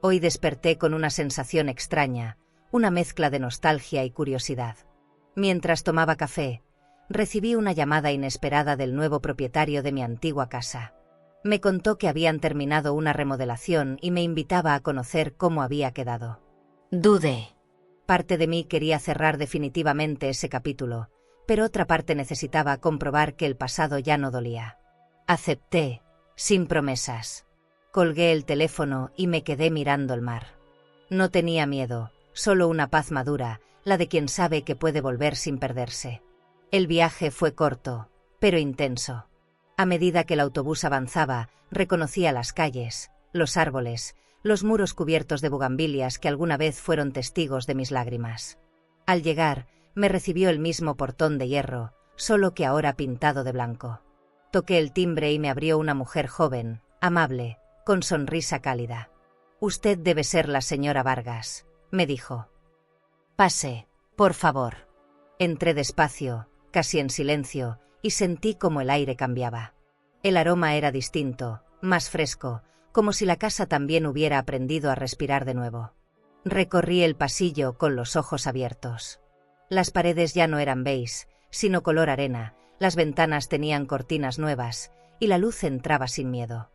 Hoy desperté con una sensación extraña, una mezcla de nostalgia y curiosidad. Mientras tomaba café, recibí una llamada inesperada del nuevo propietario de mi antigua casa. Me contó que habían terminado una remodelación y me invitaba a conocer cómo había quedado. Dudé. Parte de mí quería cerrar definitivamente ese capítulo, pero otra parte necesitaba comprobar que el pasado ya no dolía. Acepté, sin promesas. Colgué el teléfono y me quedé mirando el mar. No tenía miedo, solo una paz madura, la de quien sabe que puede volver sin perderse. El viaje fue corto, pero intenso. A medida que el autobús avanzaba, reconocía las calles, los árboles, los muros cubiertos de bugambilias que alguna vez fueron testigos de mis lágrimas. Al llegar, me recibió el mismo portón de hierro, solo que ahora pintado de blanco. Toqué el timbre y me abrió una mujer joven, amable, con sonrisa cálida. «Usted debe ser la señora Vargas», me dijo. «Pase, por favor». Entré despacio, casi en silencio, y sentí como el aire cambiaba. El aroma era distinto, más fresco, como si la casa también hubiera aprendido a respirar de nuevo. Recorrí el pasillo con los ojos abiertos. Las paredes ya no eran beige, sino color arena, las ventanas tenían cortinas nuevas, y la luz entraba sin miedo.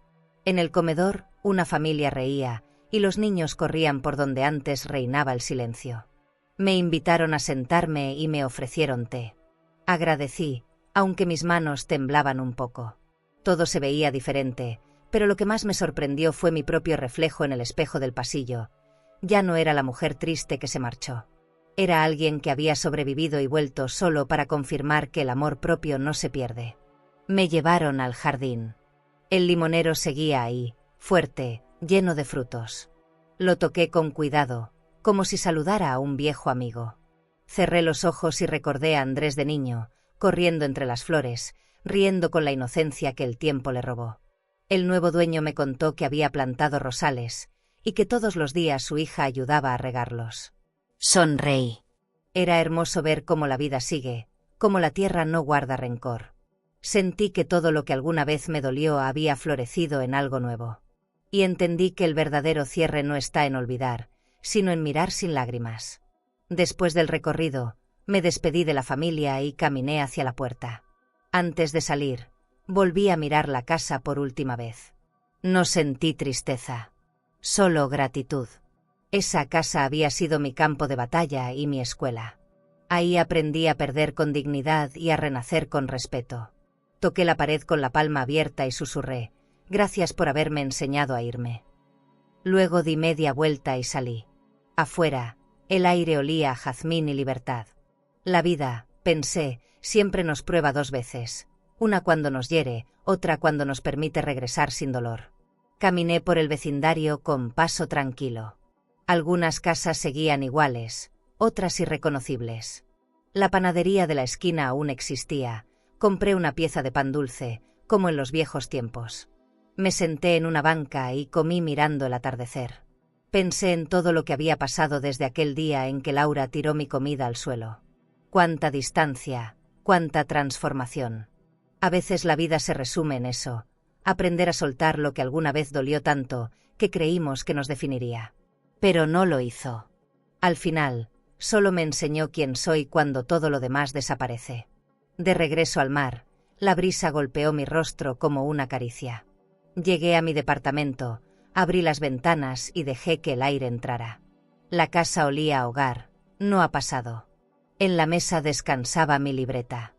En el comedor, una familia reía, y los niños corrían por donde antes reinaba el silencio. Me invitaron a sentarme y me ofrecieron té. Agradecí, aunque mis manos temblaban un poco. Todo se veía diferente, pero lo que más me sorprendió fue mi propio reflejo en el espejo del pasillo. Ya no era la mujer triste que se marchó. Era alguien que había sobrevivido y vuelto solo para confirmar que el amor propio no se pierde. Me llevaron al jardín. El limonero seguía ahí, fuerte, lleno de frutos. Lo toqué con cuidado, como si saludara a un viejo amigo. Cerré los ojos y recordé a Andrés de niño, corriendo entre las flores, riendo con la inocencia que el tiempo le robó. El nuevo dueño me contó que había plantado rosales, y que todos los días su hija ayudaba a regarlos. Sonreí. Era hermoso ver cómo la vida sigue, cómo la tierra no guarda rencor. Sentí que todo lo que alguna vez me dolió había florecido en algo nuevo. Y entendí que el verdadero cierre no está en olvidar, sino en mirar sin lágrimas. Después del recorrido, me despedí de la familia y caminé hacia la puerta. Antes de salir, volví a mirar la casa por última vez. No sentí tristeza, solo gratitud. Esa casa había sido mi campo de batalla y mi escuela. Ahí aprendí a perder con dignidad y a renacer con respeto. Toqué la pared con la palma abierta y susurré: «Gracias por haberme enseñado a irme». Luego di media vuelta y salí. Afuera, el aire olía a jazmín y libertad. La vida, pensé, siempre nos prueba dos veces. Una cuando nos hiere, otra cuando nos permite regresar sin dolor. Caminé por el vecindario con paso tranquilo. Algunas casas seguían iguales, otras irreconocibles. La panadería de la esquina aún existía. Compré una pieza de pan dulce, como en los viejos tiempos. Me senté en una banca y comí mirando el atardecer. Pensé en todo lo que había pasado desde aquel día en que Laura tiró mi comida al suelo. Cuánta distancia, cuánta transformación. A veces la vida se resume en eso: aprender a soltar lo que alguna vez dolió tanto que creímos que nos definiría. Pero no lo hizo. Al final, solo me enseñó quién soy cuando todo lo demás desaparece. De regreso al mar, la brisa golpeó mi rostro como una caricia. Llegué a mi departamento, abrí las ventanas y dejé que el aire entrara. La casa olía a hogar, no a pasado. En la mesa descansaba mi libreta.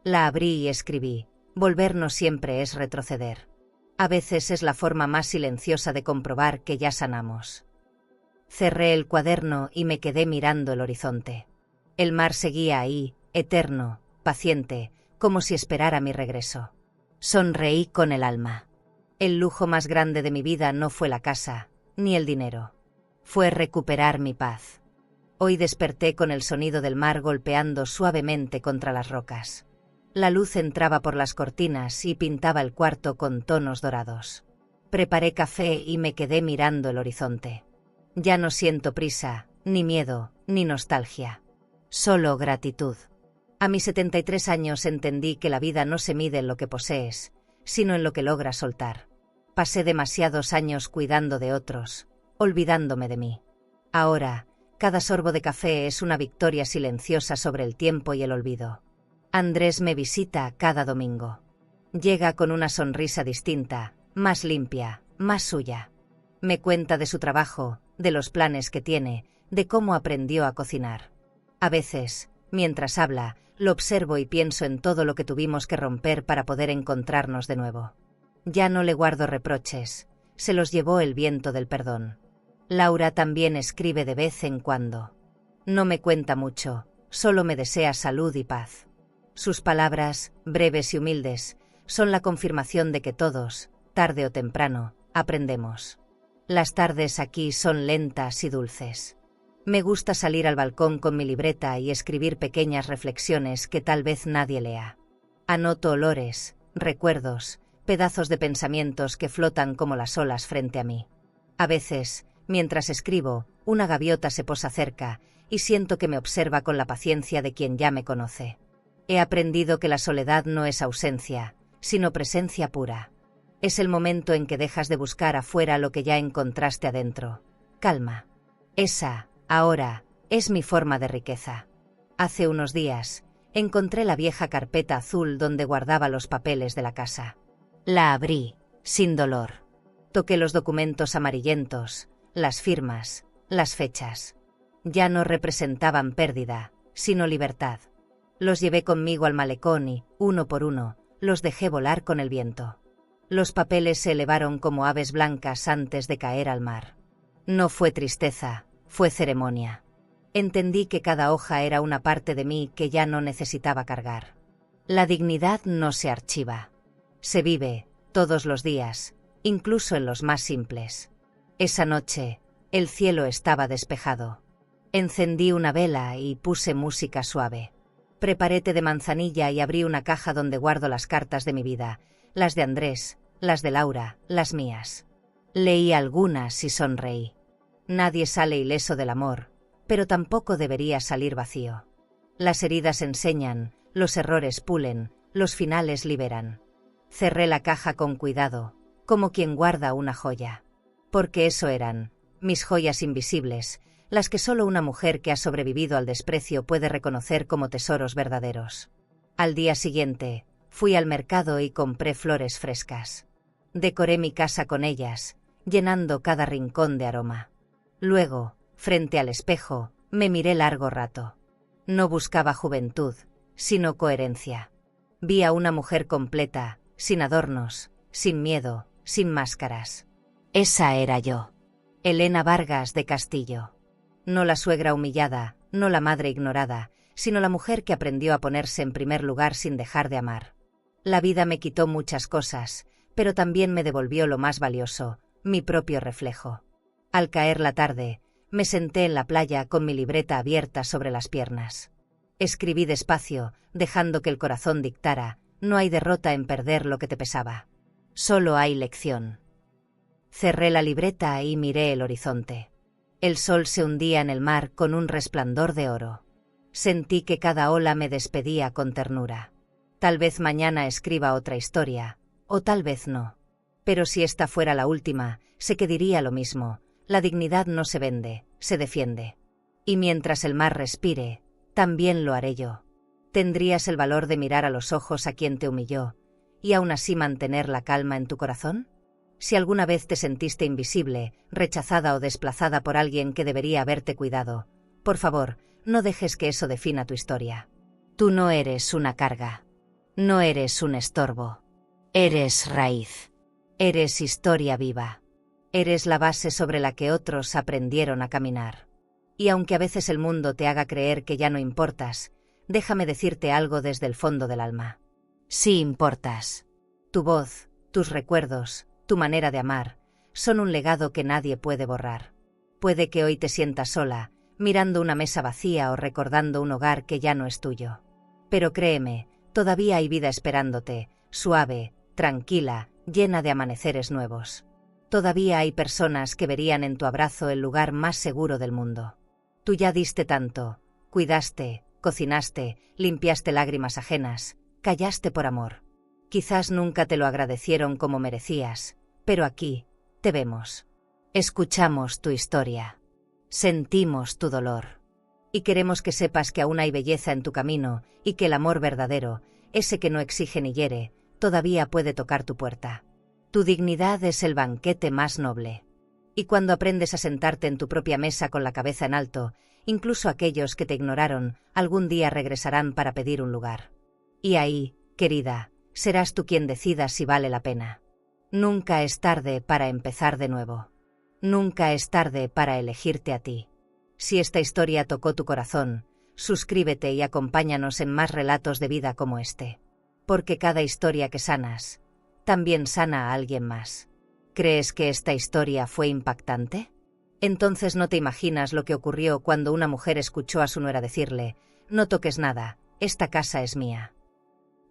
La abrí y escribí: volver no siempre es retroceder. A veces es la forma más silenciosa de comprobar que ya sanamos. Cerré el cuaderno y me quedé mirando el horizonte. El mar seguía ahí, eterno, paciente, como si esperara mi regreso. Sonreí con el alma. El lujo más grande de mi vida no fue la casa, ni el dinero. Fue recuperar mi paz. Hoy desperté con el sonido del mar golpeando suavemente contra las rocas. La luz entraba por las cortinas y pintaba el cuarto con tonos dorados. Preparé café y me quedé mirando el horizonte. Ya no siento prisa, ni miedo, ni nostalgia. Solo gratitud. A mis 73 años entendí que la vida no se mide en lo que posees, sino en lo que logras soltar. Pasé demasiados años cuidando de otros, olvidándome de mí. Ahora, cada sorbo de café es una victoria silenciosa sobre el tiempo y el olvido. Andrés me visita cada domingo. Llega con una sonrisa distinta, más limpia, más suya. Me cuenta de su trabajo, de los planes que tiene, de cómo aprendió a cocinar. A veces, mientras habla, lo observo y pienso en todo lo que tuvimos que romper para poder encontrarnos de nuevo. Ya no le guardo reproches, se los llevó el viento del perdón. Laura también escribe de vez en cuando. No me cuenta mucho, solo me desea salud y paz. Sus palabras, breves y humildes, son la confirmación de que todos, tarde o temprano, aprendemos. Las tardes aquí son lentas y dulces. Me gusta salir al balcón con mi libreta y escribir pequeñas reflexiones que tal vez nadie lea. Anoto olores, recuerdos, pedazos de pensamientos que flotan como las olas frente a mí. A veces, mientras escribo, una gaviota se posa cerca y siento que me observa con la paciencia de quien ya me conoce. He aprendido que la soledad no es ausencia, sino presencia pura. Es el momento en que dejas de buscar afuera lo que ya encontraste adentro. Calma. Esa, ahora, es mi forma de riqueza. Hace unos días, encontré la vieja carpeta azul donde guardaba los papeles de la casa. La abrí, sin dolor. Toqué los documentos amarillentos, las firmas, las fechas. Ya no representaban pérdida, sino libertad. Los llevé conmigo al malecón y, uno por uno, los dejé volar con el viento. Los papeles se elevaron como aves blancas antes de caer al mar. No fue tristeza, fue ceremonia. Entendí que cada hoja era una parte de mí que ya no necesitaba cargar. La dignidad no se archiva. Se vive, todos los días, incluso en los más simples. Esa noche, el cielo estaba despejado. Encendí una vela y puse música suave. Preparé té de manzanilla y abrí una caja donde guardo las cartas de mi vida, las de Andrés, las de Laura, las mías. Leí algunas y sonreí. Nadie sale ileso del amor, pero tampoco debería salir vacío. Las heridas enseñan, los errores pulen, Los finales liberan. Cerré la caja con cuidado, como quien guarda una joya. Porque eso eran, mis joyas invisibles, las que solo una mujer que ha sobrevivido al desprecio puede reconocer como tesoros verdaderos. Al día siguiente, fui al mercado y compré flores frescas. Decoré mi casa con ellas, llenando cada rincón de aroma. Luego, frente al espejo, me miré largo rato. No buscaba juventud, sino coherencia. Vi a una mujer completa, sin adornos, sin miedo, sin máscaras. Esa era yo. Elena Vargas de Castillo. No la suegra humillada, no la madre ignorada, sino la mujer que aprendió a ponerse en primer lugar sin dejar de amar. La vida me quitó muchas cosas, pero también me devolvió lo más valioso, mi propio reflejo. Al caer la tarde, me senté en la playa con mi libreta abierta sobre las piernas. Escribí despacio, dejando que el corazón dictara, no hay derrota en perder lo que te pesaba. Solo hay lección. Cerré la libreta y miré el horizonte. El sol se hundía en el mar con un resplandor de oro. Sentí que cada ola me despedía con ternura. Tal vez mañana escriba otra historia, o tal vez no. Pero si esta fuera la última, sé que diría lo mismo. La dignidad no se vende, se defiende. Y mientras el mar respire, también lo haré yo. ¿Tendrías el valor de mirar a los ojos a quien te humilló, y aún así mantener la calma en tu corazón? Si alguna vez te sentiste invisible, rechazada o desplazada por alguien que debería haberte cuidado, por favor, no dejes que eso defina tu historia. Tú no eres una carga. No eres un estorbo. Eres raíz. Eres historia viva. Eres la base sobre la que otros aprendieron a caminar. Y aunque a veces el mundo te haga creer que ya no importas, déjame decirte algo desde el fondo del alma. Sí importas. Tu voz, tus recuerdos, tu manera de amar, son un legado que nadie puede borrar. Puede que hoy te sientas sola, mirando una mesa vacía o recordando un hogar que ya no es tuyo. Pero créeme, todavía hay vida esperándote, suave, tranquila, llena de amaneceres nuevos. Todavía hay personas que verían en tu abrazo el lugar más seguro del mundo. Tú ya diste tanto, cuidaste, cocinaste, limpiaste lágrimas ajenas, callaste por amor. Quizás nunca te lo agradecieron como merecías, pero aquí, te vemos. Escuchamos tu historia. Sentimos tu dolor. Y queremos que sepas que aún hay belleza en tu camino y que el amor verdadero, ese que no exige ni hiere, todavía puede tocar tu puerta. Tu dignidad es el banquete más noble. Y cuando aprendes a sentarte en tu propia mesa con la cabeza en alto, incluso aquellos que te ignoraron, algún día regresarán para pedir un lugar. Y ahí, querida, serás tú quien decida si vale la pena. Nunca es tarde para empezar de nuevo. Nunca es tarde para elegirte a ti. Si esta historia tocó tu corazón, suscríbete y acompáñanos en más relatos de vida como este. Porque cada historia que sanas, también sana a alguien más. ¿Crees que esta historia fue impactante? Entonces no te imaginas lo que ocurrió cuando una mujer escuchó a su nuera decirle: «No toques nada, esta casa es mía».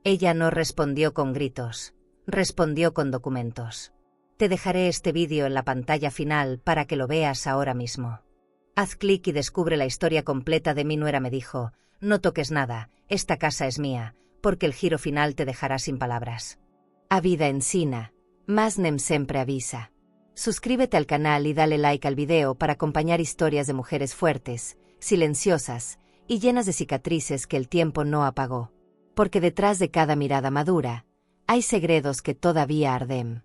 Ella no respondió con gritos, respondió con documentos. Te dejaré este vídeo en la pantalla final para que lo veas ahora mismo. Haz clic y descubre la historia completa de Mi nuera me dijo: «No toques nada, esta casa es mía», porque el giro final te dejará sin palabras. A vida ensina, mas nem sempre avisa. Suscríbete al canal y dale like al video para acompañar historias de mujeres fuertes, silenciosas y llenas de cicatrices que el tiempo no apagó. Porque detrás de cada mirada madura, hay segredos que todavía arden.